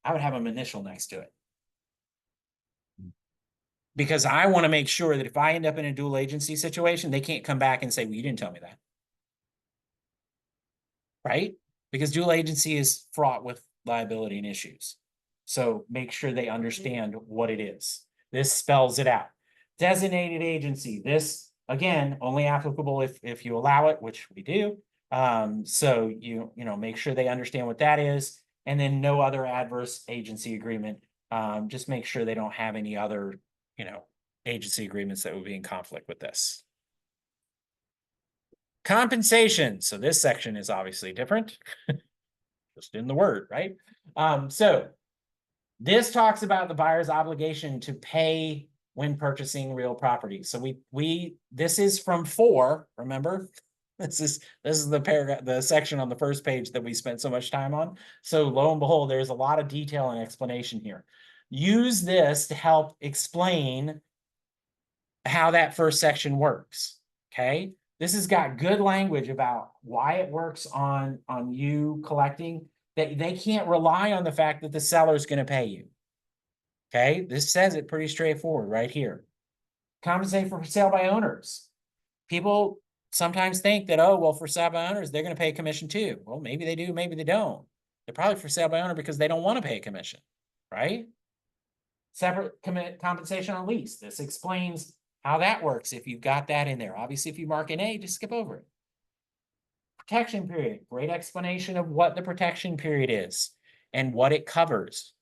I would have them initial next to it. Because I want to make sure that if I end up in a dual agency situation, they can't come back and say, well, you didn't tell me that. Right? Because dual agency is fraught with liability and issues. So make sure they understand what it is. This spells it out. Designated agency. This, again, only applicable if you allow it, which we do. So you know, make sure they understand what that is, and then no other adverse agency agreement. Just make sure they don't have any other, you know, agency agreements that would be in conflict with this. Compensation. So this section is obviously different. Just in the word, right? So this talks about the buyer's obligation to pay when purchasing real property. So this is from 4, remember? This is the paragraph, the section on the first page that we spent so much time on. So lo and behold, there's a lot of detail and explanation here. Use this to help explain how that first section works. Okay. This has got good language about why it works on you collecting, that they can't rely on the fact that the seller is going to pay you. Okay. This says it pretty straightforward right here. Compensate for sale by owners. People sometimes think that, oh, well, for sale by owners, they're going to pay a commission too. Well, maybe they do, maybe they don't. They're probably for sale by owner because they don't want to pay a commission, right? Separate compensation on lease. This explains how that works if you've got that in there. Obviously, if you mark an A, just skip over it. Protection period. Great explanation of what the protection period is and what it covers.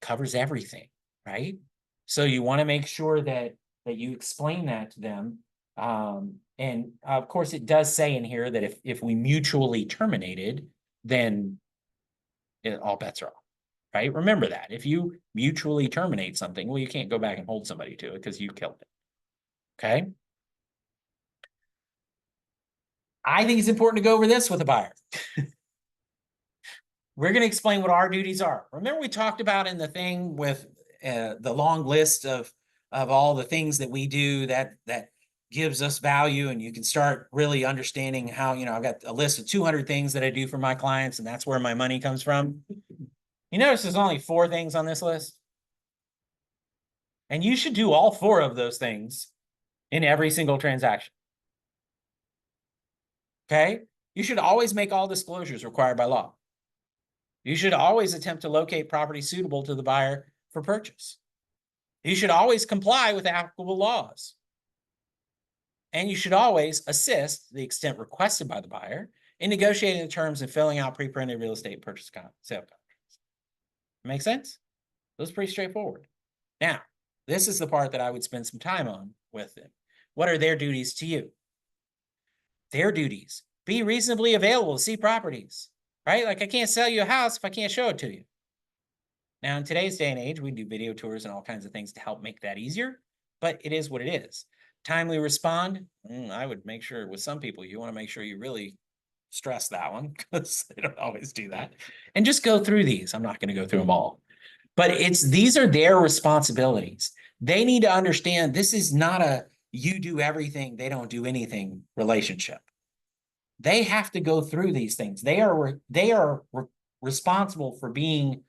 Covers everything, right? So you want to make sure that you explain that to them. And of course, it does say in here that if we mutually terminated, then all bets are off, right? Remember that. If you mutually terminate something, well, you can't go back and hold somebody to it because you killed it. Okay. I think it's important to go over this with a buyer. We're going to explain what our duties are. Remember, we talked about in the thing with the long list of all the things that we do that gives us value, and you can start really understanding how, you know, I've got a list of 200 things that I do for my clients, and that's where my money comes from. You notice there's only 4 things on this list. And you should do all 4 of those things in every single transaction. Okay? You should always make all disclosures required by law. You should always attempt to locate property suitable to the buyer for purchase. You should always comply with applicable laws. And you should always assist, to the extent requested by the buyer, in negotiating the terms and filling out pre-printed real estate purchase sale contracts. Make sense? Those are pretty straightforward. Now, this is the part that I would spend some time on with them. What are their duties to you? Their duties. Be reasonably available to see properties, right? Like, I can't sell you a house if I can't show it to you. Now, in today's day and age, we do video tours and all kinds of things to help make that easier, but it is what it is. Timely respond. I would make sure with some people, you want to make sure you really stress that one because they don't always do that. And just go through these. I'm not going to go through them all, but these are their responsibilities. They need to understand this is not a you do everything, they don't do anything relationship. They have to go through these things. They are responsible for being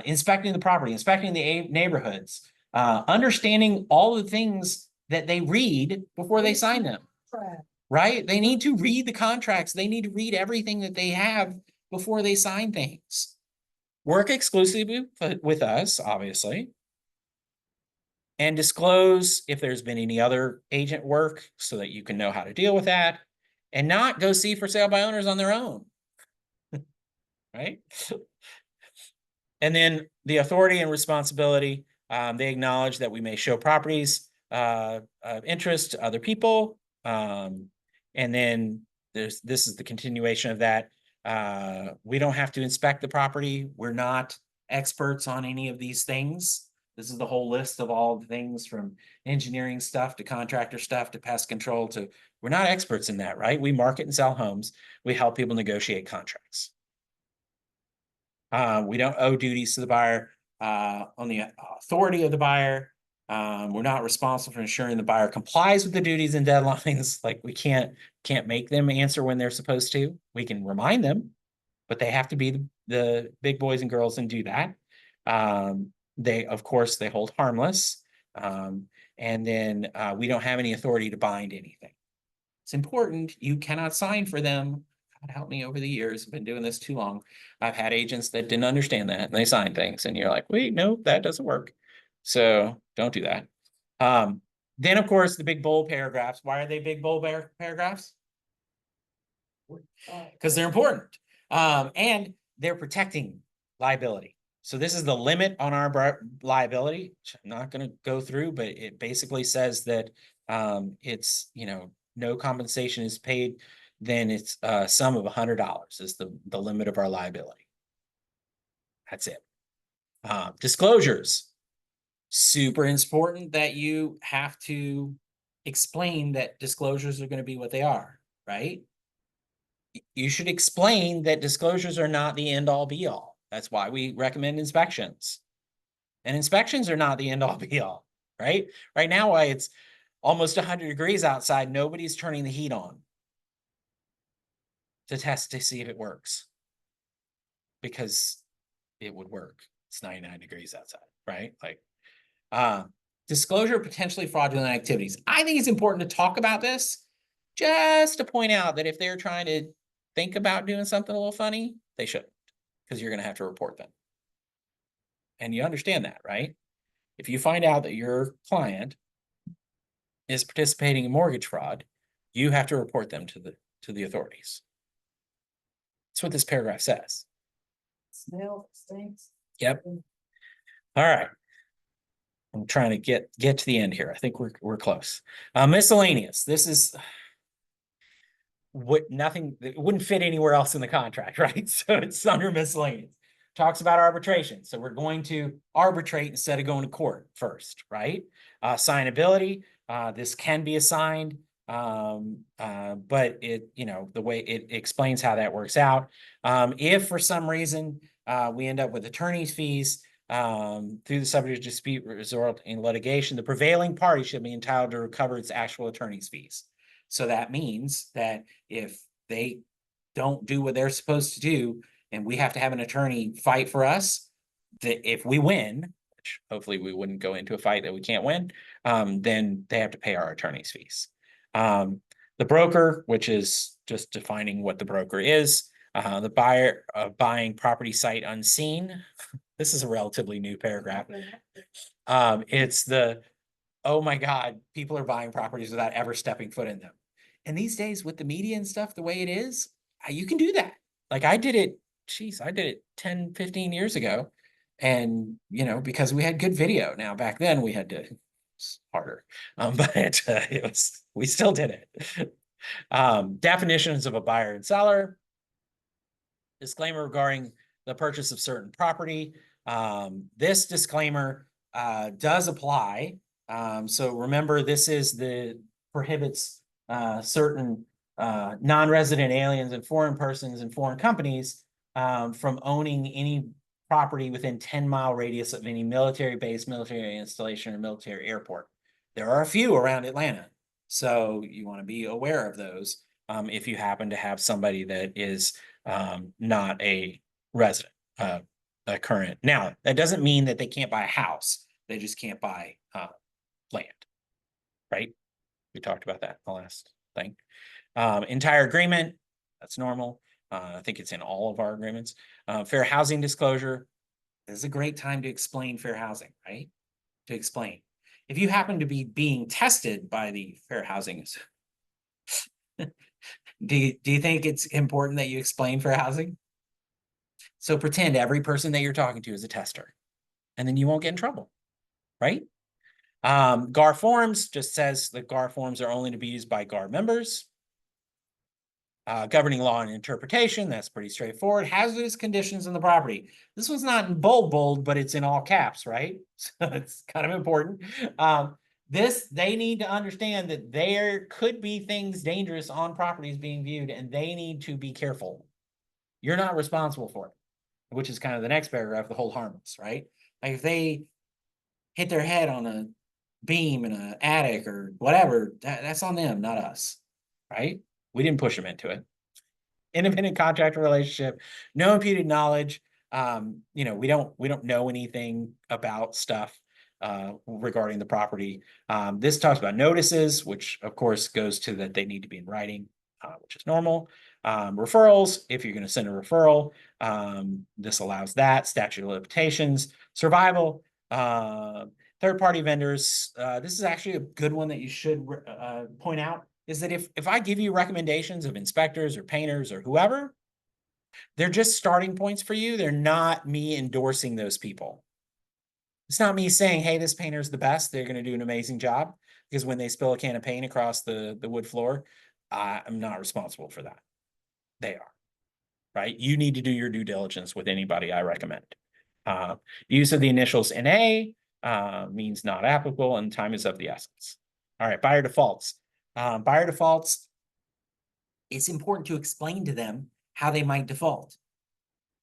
inspecting the property, inspecting the neighborhoods, understanding all the things that they read before they sign them, right? They need to read the contracts. They need to read everything that they have before they sign things. Work exclusively with us, obviously, and disclose if there's been any other agent work so that you can know how to deal with that, and not go see for sale by owners on their own, right? And then the authority and responsibility, they acknowledge that we may show properties of interest to other people. And then this is the continuation of that. We don't have to inspect the property. We're not experts on any of these things. This is the whole list of all the things from engineering stuff to contractor stuff to pest control to, we're not experts in that, right? We market and sell homes. We help people negotiate contracts. We don't owe duties to the buyer on the authority of the buyer. We're not responsible for ensuring the buyer complies with the duties and deadlines. Like, we can't make them answer when they're supposed to. We can remind them, but they have to be the big boys and girls and do that. Of course, they hold harmless. And then we don't have any authority to bind anything. It's important. You cannot sign for them. God help me, over the years, I've been doing this too long. I've had agents that didn't understand that and they signed things and you're like, wait, no, that doesn't work. So don't do that. Then of course, the big bold paragraphs. Why are they big bold paragraphs? because they're important. And they're protecting liability. So this is the limit on our liability, which I'm not going to go through, but it basically says that it's, no compensation is paid, then it's a sum of $100 is the limit of our liability. That's it. Disclosures. Super important that you have to explain that disclosures are going to be what they are, right? You should explain that disclosures are not the end all be all. That's why we recommend inspections. And inspections are not the end all be all, right? Right now, why it's almost 100 degrees outside, nobody's turning the heat on to test to see if it works. Because it would work. It's 99 degrees outside, right? Like, disclosure of potentially fraudulent activities. I think it's important to talk about this just to point out that if they're trying to think about doing something a little funny, they shouldn't, because you're going to have to report them. And you understand that, right? If you find out that your client is participating in mortgage fraud, you have to report them to the authorities. That's what this paragraph says. Smell stinks. Yep. All right. I'm trying to get to the end here. I think we're close. Miscellaneous. This is nothing. It wouldn't fit anywhere else in the contract, right? So it's under miscellaneous. Talks about arbitration. So we're going to arbitrate instead of going to court first, right? Signability. This can be assigned, but it, the way it explains how that works out. If for some reason we end up with attorney's fees through the subject dispute result in litigation, the prevailing party should be entitled to recover its actual attorney's fees. So that means that if they don't do what they're supposed to do, and we have to have an attorney fight for us, that if we win, which hopefully we wouldn't go into a fight that we can't win, then they have to pay our attorney's fees. The broker, which is just defining what the broker is, the buyer of buying property sight unseen. This is a relatively new paragraph. It's the, oh my God, people are buying properties without ever stepping foot in them. And these days with the media and stuff, the way it is, you can do that. Like I did it 10, 15 years ago. And, because we had good video. Now back then we had to, it's harder, but we still did it. Definitions of a buyer and seller. Disclaimer regarding the purchase of certain property. This disclaimer does apply. So remember, this is prohibits certain non-resident aliens and foreign persons and foreign companies from owning any property within 10-mile radius of any military base, military installation, or military airport. There are a few around Atlanta, so you want to be aware of those if you happen to have somebody that is not a resident, a current. Now, that doesn't mean that they can't buy a house. They just can't buy land, right? We talked about that in the last thing. Entire agreement, that's normal. I think it's in all of our agreements. Fair housing disclosure. This is a great time to explain fair housing, right? To explain. If you happen to be being tested by the fair housing, do you think it's important that you explain fair housing? So pretend every person that you're talking to is a tester, and then you won't get in trouble, right? GAR forms just says that GAR forms are only to be used by GAR members. Governing law and interpretation, that's pretty straightforward. Hazardous conditions in the property. This one's not in bold, but it's in all caps, right? So it's kind of important. They need to understand that there could be things dangerous on properties being viewed, and they need to be careful. You're not responsible for it, which is kind of the next paragraph, the hold harmless, right? Like if they hit their head on a beam in an attic or whatever, that's on them, not us, right? We didn't push them into it. Independent contractor relationship, no imputed knowledge. We don't know anything about stuff regarding the property. This talks about notices, which of course goes to that they need to be in writing, which is normal. Referrals, if you're going to send a referral, this allows that. Statute of limitations, survival, third-party vendors. This is actually a good one that you should point out. is that if I give you recommendations of inspectors or painters or whoever, they're just starting points for you. They're not me endorsing those people. It's not me saying, hey, this painter's the best. They're going to do an amazing job, because when they spill a can of paint across the wood floor, I'm not responsible for that. They are, right? You need to do your due diligence with anybody I recommend. Use of the initials NA means not applicable, and time is of the essence. All right, buyer defaults. Buyer defaults, it's important to explain to them how they might default.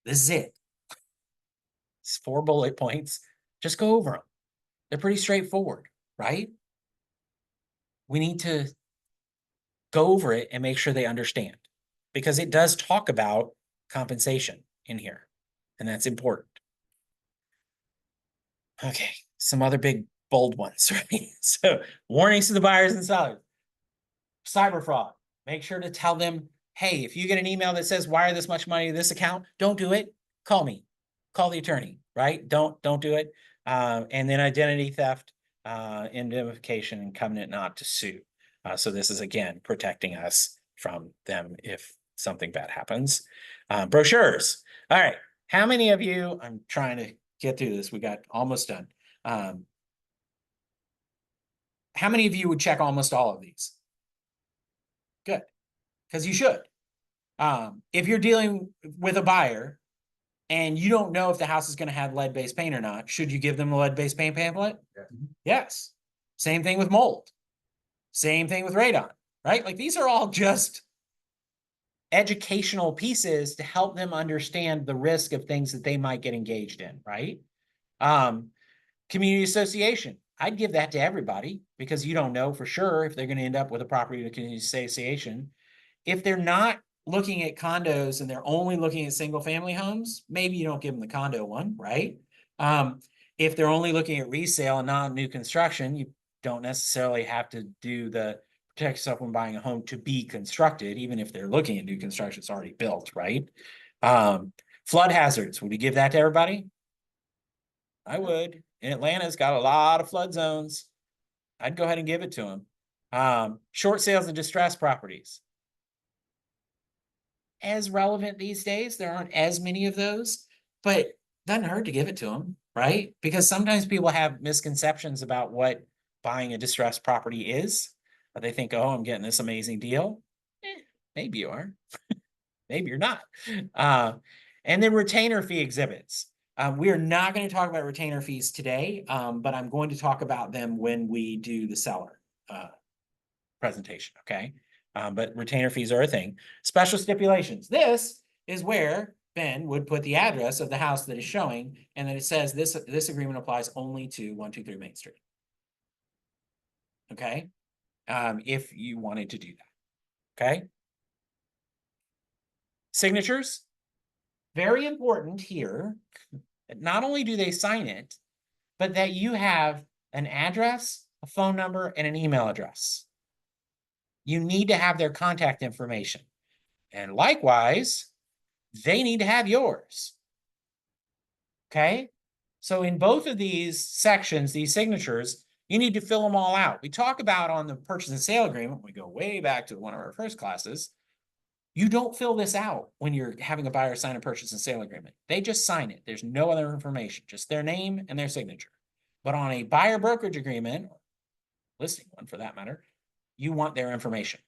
This is it. It's 4 bullet points. Just go over them. They're pretty straightforward, right? We need to go over it and make sure they understand, because it does talk about compensation in here, and that's important. Okay, some other big bold ones, right? So warnings to the buyers and sellers. Cyber fraud. Make sure to tell them, hey, if you get an email that says wire this much money to this account, don't do it. Call me. Call the attorney, right? Don't do it. And then identity theft, indemnification, and covenant not to sue. So this is, again, protecting us from them if something bad happens. Brochures. All right. How many of you, I'm trying to get through this. We got almost done. How many of you would check almost all of these? Good, because you should. If you're dealing with a buyer and you don't know if the house is going to have lead-based paint or not, should you give them a lead-based paint pamphlet? Yeah. Yes. Same thing with mold. Same thing with radon, right? Like, these are all just educational pieces to help them understand the risk of things that they might get engaged in, right? Community association. I'd give that to everybody, because you don't know for sure if they're going to end up with a property in a community association. If they're not looking at condos and they're only looking at single family homes, maybe you don't give them the condo one, right? If they're only looking at resale and not new construction, you don't necessarily have to do the protect yourself when buying a home to be constructed, even if they're looking at new construction, it's already built, right? Flood hazards, would you give that to everybody? I would. In Atlanta's got a lot of flood zones. I'd go ahead and give it to them. Short sales and distressed properties. As relevant these days, there aren't as many of those, but doesn't hurt to give it to them, right? Because sometimes people have misconceptions about what buying a distressed property is. They think, oh, I'm getting this amazing deal. Maybe you are. Maybe you're not. And then retainer fee exhibits. We are not going to talk about retainer fees today, but I'm going to talk about them when we do the seller presentation, okay? But retainer fees are a thing. Special stipulations. This is where Ben would put the address of the house that is showing, and then it says this agreement applies only to 123 Main Street. Okay? If you wanted to do that. Okay? Signatures. Very important here. Not only do they sign it, but that you have an address, a phone number, and an email address. You need to have their contact information. And likewise, they need to have yours. Okay? So in both of these sections, these signatures, you need to fill them all out. We talk about on the purchase and sale agreement, we go way back to one of our first classes. You don't fill this out when you're having a buyer sign a purchase and sale agreement. They just sign it. There's no other information, just their name and their signature. But on a buyer brokerage agreement, or listing one for that matter, you want their information.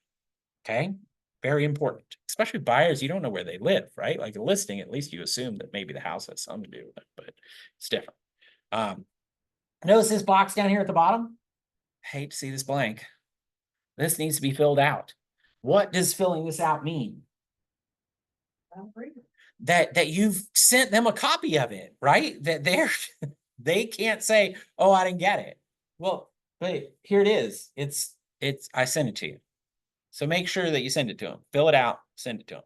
Okay? Very important, especially buyers. You don't know where they live, right? Like a listing, at least you assume that maybe the house has something to do with it, but it's different. Notice this box down here at the bottom. I hate to see this blank. This needs to be filled out. What does filling this out mean? That you've sent them a copy of it, right? That they can't say, oh, I didn't get it. Well, but here it is. I sent it to you. So make sure that you send it to them. Fill it out, send it to them.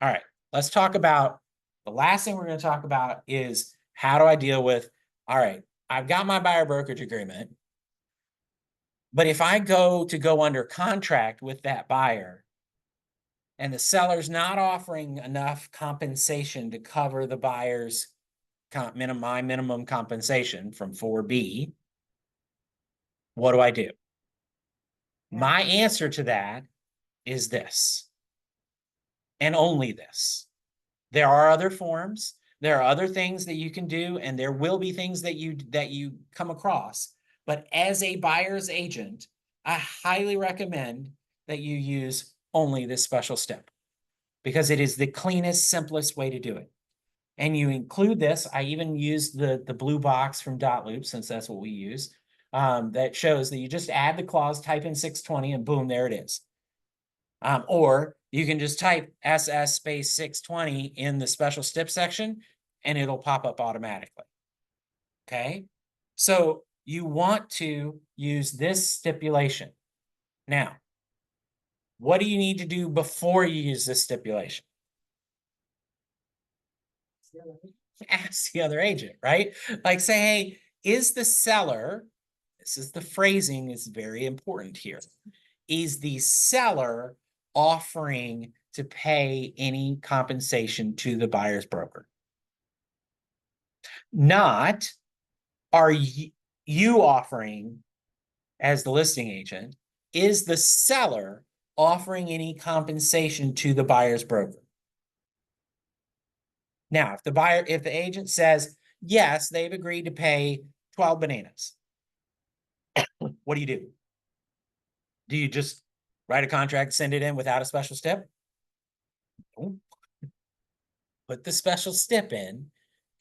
All right, let's talk about the last thing we're going to talk about is how do I deal with, all right, I've got my buyer brokerage agreement, but if I go under contract with that buyer and the seller's not offering enough compensation to cover the buyer's minimum compensation from 4B, what do I do? My answer to that is this. And only this. There are other forms, there are other things that you can do, and there will be things that you come across. But as a buyer's agent, I highly recommend that you use only this special step because it is the cleanest, simplest way to do it. And you include this. I even used the blue box from Dotloop, since that's what we use. That shows that you just add the clause, type in 620, and boom, there it is. Or you can just type SS space 620 in the special step section, and it'll pop up automatically. Okay, so you want to use this stipulation. Now, what do you need to do before you use this stipulation? Ask the other agent, right? Like say, hey, is the seller, this is the phrasing is very important here. Is the seller offering to pay any compensation to the buyer's broker? Not, are you offering as the listing agent? Is the seller offering any compensation to the buyer's broker? Now, if the agent says, yes, they've agreed to pay 12 bananas, what do you do? Do you just write a contract, send it in without a special step? No. Put the special step in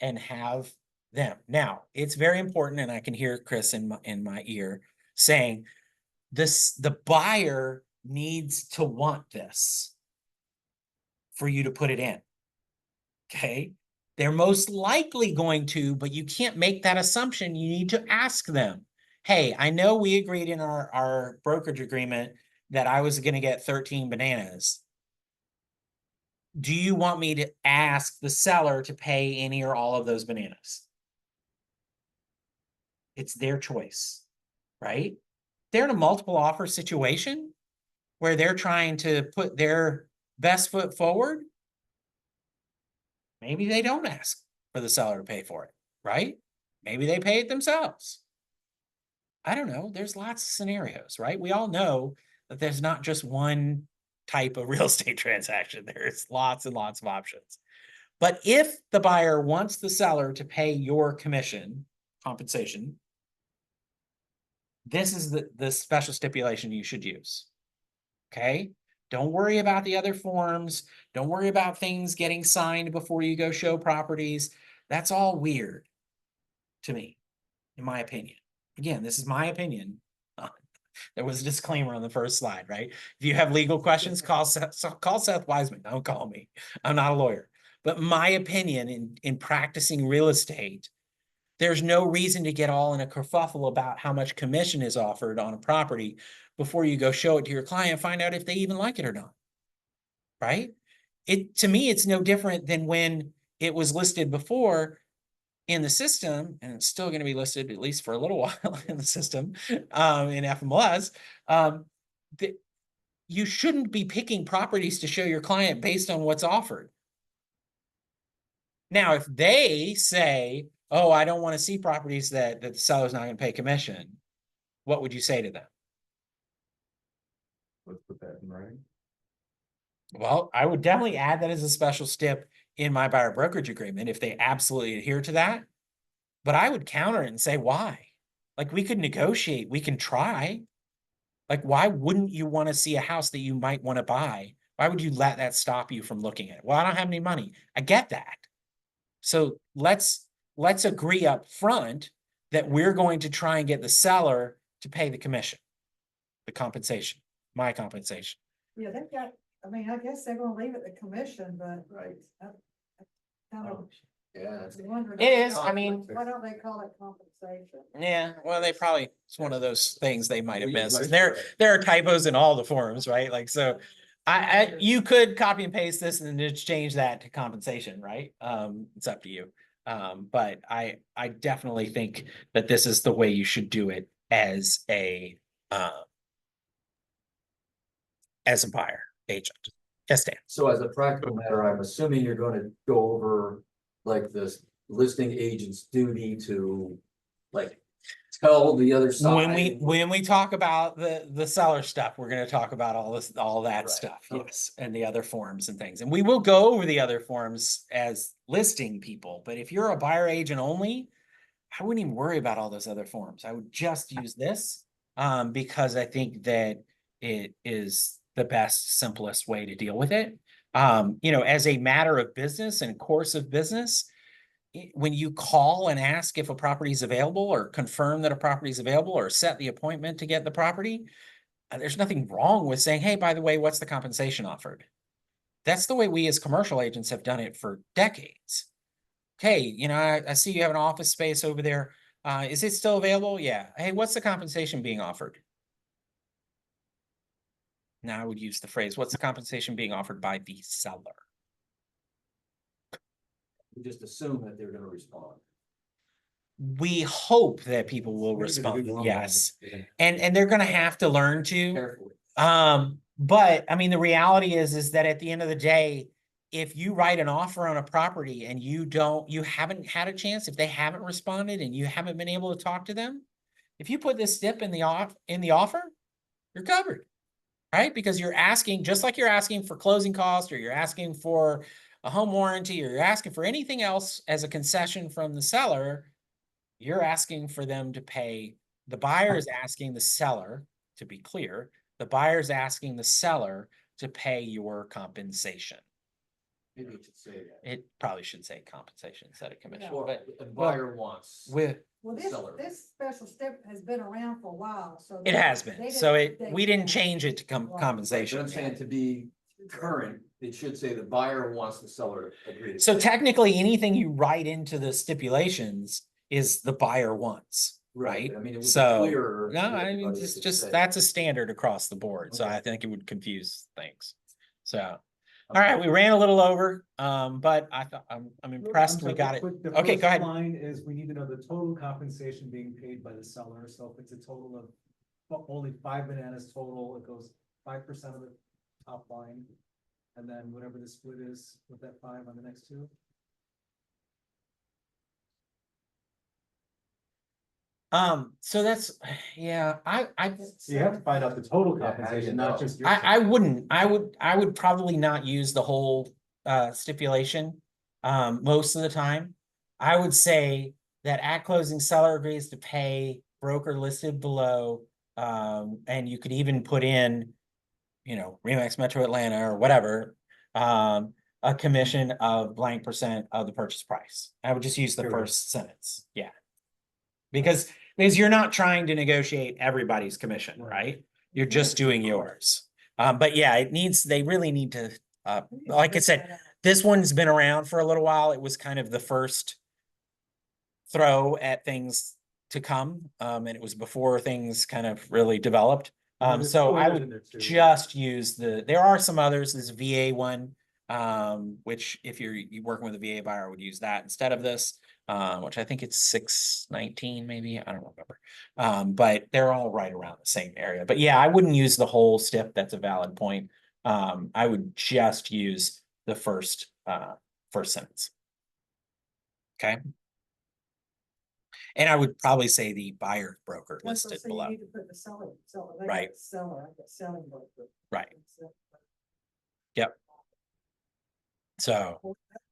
and have them. Now, it's very important, and I can hear Chris in my ear saying, the buyer needs to want this for you to put it in. Okay, they're most likely going to, but you can't make that assumption. You need to ask them, hey, I know we agreed in our brokerage agreement that I was going to get 13 bananas. Do you want me to ask the seller to pay any or all of those bananas? It's their choice, right? They're in a multiple offer situation where they're trying to put their best foot forward. Maybe they don't ask for the seller to pay for it, right? Maybe they pay it themselves. I don't know. There's lots of scenarios, right? We all know that there's not just one type of real estate transaction. There's lots and lots of options. But if the buyer wants the seller to pay your commission compensation, this is the special stipulation you should use. Okay? Don't worry about the other forms. Don't worry about things getting signed before you go show properties. That's all weird to me, in my opinion. Again, this is my opinion. There was a disclaimer on the first slide, right? If you have legal questions, call Seth Wiseman. Don't call me. I'm not a lawyer. But my opinion in practicing real estate, there's no reason to get all in a kerfuffle about how much commission is offered on a property before you go show it to your client, find out if they even like it or not, right? To me, it's no different than when it was listed before in the system, and it's still going to be listed at least for a little while in the system, in FMLS, you shouldn't be picking properties to show your client based on what's offered. Now, if they say, oh, I don't want to see properties that the seller's not going to pay commission, what would you say to them? Let's put that in writing. Well, I would definitely add that as a special stip in my buyer brokerage agreement if they absolutely adhere to that. But I would counter it and say, why? Like, we could negotiate, we can try. Like, why wouldn't you want to see a house that you might want to buy? Why would you let that stop you from looking at it? Well, I don't have any money. I get that. So let's agree up front that we're going to try and get the seller to pay the commission, the compensation, my compensation. Yeah, they've got, I mean, I guess they're gonna leave it the commission, but. Right. Kind of Yeah, that's wondering. It is, I mean. Why don't they call it compensation? Yeah, well, they probably, it's one of those things they might have Well, missed. right. There are typos in all the forms, right? Like, so you could copy and paste this and just change that to compensation, right? It's up to you. But I definitely think that this is the way you should do it as a buyer agent. Yes, Dan. So as a practical matter, I'm assuming you're gonna go over like this listing agent's duty to like tell the other side. When we talk about the seller stuff, we're gonna talk about all that Right. stuff, Okay. yes, and the other forms and things. And we will go over the other forms as listing people, but if you're a buyer agent only, I wouldn't even worry about all those other forms. I would just use this, because I think that it is the best, simplest way to deal with it. You know, as a matter of business and course of business, when you call and ask if a property is available or confirm that a property is available or set the appointment to get the property, there's nothing wrong with saying, hey, by the way, what's the compensation offered? That's the way we as commercial agents have done it for decades. Hey, you know, I see you have an office space over there. Is it still available? Yeah. Hey, what's the compensation being offered? Now I would use the phrase, what's the compensation being offered by the seller? We just assume that they're gonna respond. We hope that people will respond, yes. And they're gonna have to learn to. Carefully. But I mean, the reality is that at the end of the day, if you write an offer on a property and you haven't had a chance, if they haven't responded and you haven't been able to talk to them, if you put this stip in the offer, you're covered, right? Because you're asking, just like you're asking for closing costs, or you're asking for a home warranty, or you're asking for anything else as a concession from the seller, you're asking for them to pay. The buyer is asking the seller, to be clear, the buyer is asking the seller to pay your compensation. Maybe it should say that. It probably should say compensation instead of commission, Or but the buyer wants. with, Well, this, Seller. this special step has been around for a while, so. it they- has they been, so didn't we update didn't that. change it to Right. But compensation. I'm saying to be current, it should say the buyer wants the seller to agree. to So pay. technically, anything you write into the stipulations is the buyer wants, right? I mean, it would be So, clearer. no, to I mean, everybody it's if it just, said- that's a standard across the board, so Okay. I think it would confuse things. So, all right, we ran a little over, but I thought, I'm impressed we got it. The Okay, first go ahead. line is we need to know the total compensation being paid by the seller, so if it's a total of only 5 bananas total, it goes 5% of the top line. And then whatever the split is with that 5 on the next two. So that's, yeah, So you have to find out the total Yeah, how do you compensation, not know? just your. I wouldn't, I would probably not use the whole stipulation most of the time. I would say that at closing, seller agrees to pay broker listed below, and you could even put in, you know, Remax Metro Atlanta or whatever, a commission of blank % of the purchase price. I would just use the Period. first sentence, yeah. Because you're not trying to negotiate everybody's commission, right? You're just doing yours. But yeah, they really need to, like I said, this one's been around for a little while. It was kind of the first throw at things to come. And it was before things kind of really developed. There's So two I others in would there too. just use there are some others, there's a VA one, which if you're working with a VA buyer, I would use that instead of this, which I think it's 619 maybe, I don't remember. But they're all right around the same area. But yeah, I wouldn't use the whole stip. That's a valid point. I would just use the first sentence. Okay. And I would probably say the buyer broker That's what I listed say, you below. need to put the seller, they Right. got seller, I got selling broker. Right. Yep. So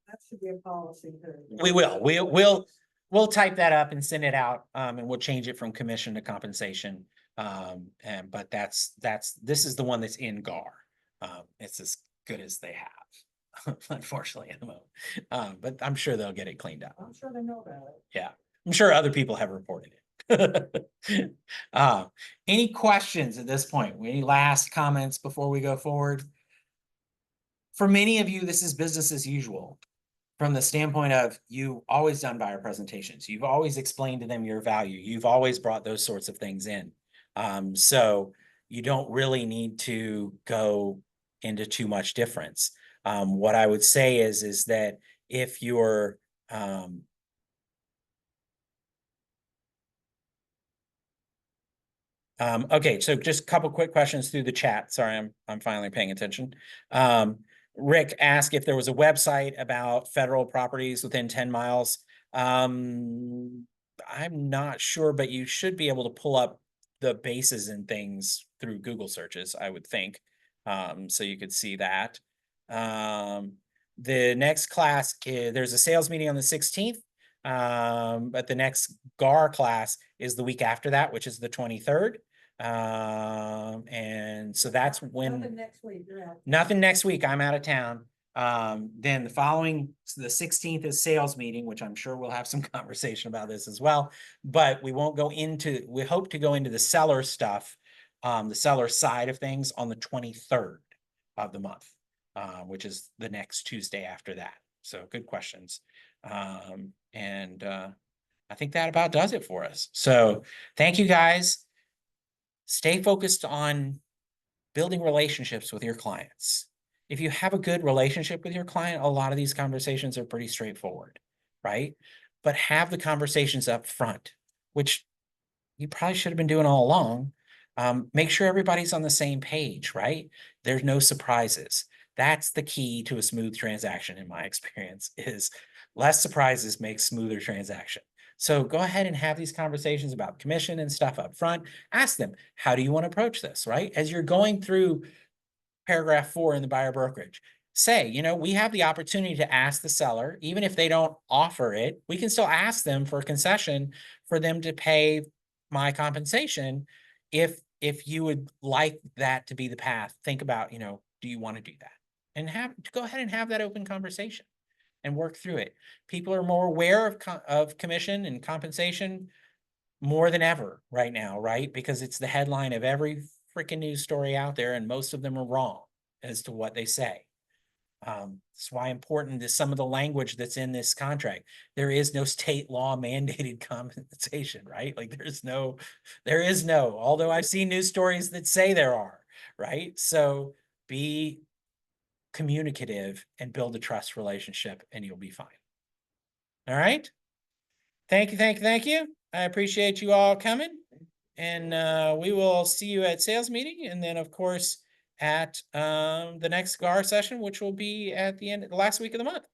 That should be a policy. too. we will, we'll type that up and send it out, and we'll change it from commission to compensation. But this is the one that's in GAR. It's as good as they have, unfortunately, at the moment. But I'm sure they'll get it cleaned up. I'm sure they know about it. Yeah, I'm sure other people have reported it. Any questions at this point? Any last comments before we go forward? For many of you, this is business as usual. From the standpoint of you've always done buyer presentations, you've always explained to them your value, you've always brought those sorts of things in. So you don't really need to go into too much difference. What I would say is that if you're okay, so just a couple quick questions through the chat. Sorry, I'm finally paying attention. Rick asked if there was a website about federal properties within 10 miles. I'm not sure, but you should be able to pull up the bases and things through Google searches, I would think. So you could see that. The next class, there's a sales meeting on the 16th. But the next GAR class is the week after that, which is the 23rd. And so that's when. Nothing next week, you're out. Nothing next week. I'm out of town. Then the following, the 16th is sales meeting, which I'm sure we'll have some conversation about this as well. But we won't go into, we hope to go into the seller stuff, the seller side of things on the 23rd of the month, which is the next Tuesday after that. So good questions. I think that about does it for us. So thank you guys. Stay focused on building relationships with your clients. If you have a good relationship with your client, a lot of these conversations are pretty straightforward, right? But have the conversations up front, which you probably should have been doing all along. Make sure everybody's on the same page, right? There's no surprises. That's the key to a smooth transaction, in my experience, is less surprises makes smoother transaction. So go ahead and have these conversations about commission and stuff up front. Ask them, how do you want to approach this, right? As you're going through paragraph 4 in the buyer brokerage, say, we have the opportunity to ask the seller, even if they don't offer it, we can still ask them for a concession for them to pay my compensation. If you would like that to be the path, think about, do you want to do that? And go ahead and have that open conversation and work through it. People are more aware of commission and compensation more than ever right now, right? Because it's the headline of every freaking news story out there, and most of them are wrong as to what they say. That's why important is some of the language that's in this contract. There is no state law mandated compensation, right? Like there is no, although I've seen news stories that say there are, right? So be communicative and build a trust relationship and you'll be fine. All right. Thank you. I appreciate you all coming, and we will see you at sales meeting, and then of course at the next GAR session, which will be at the last week of the month.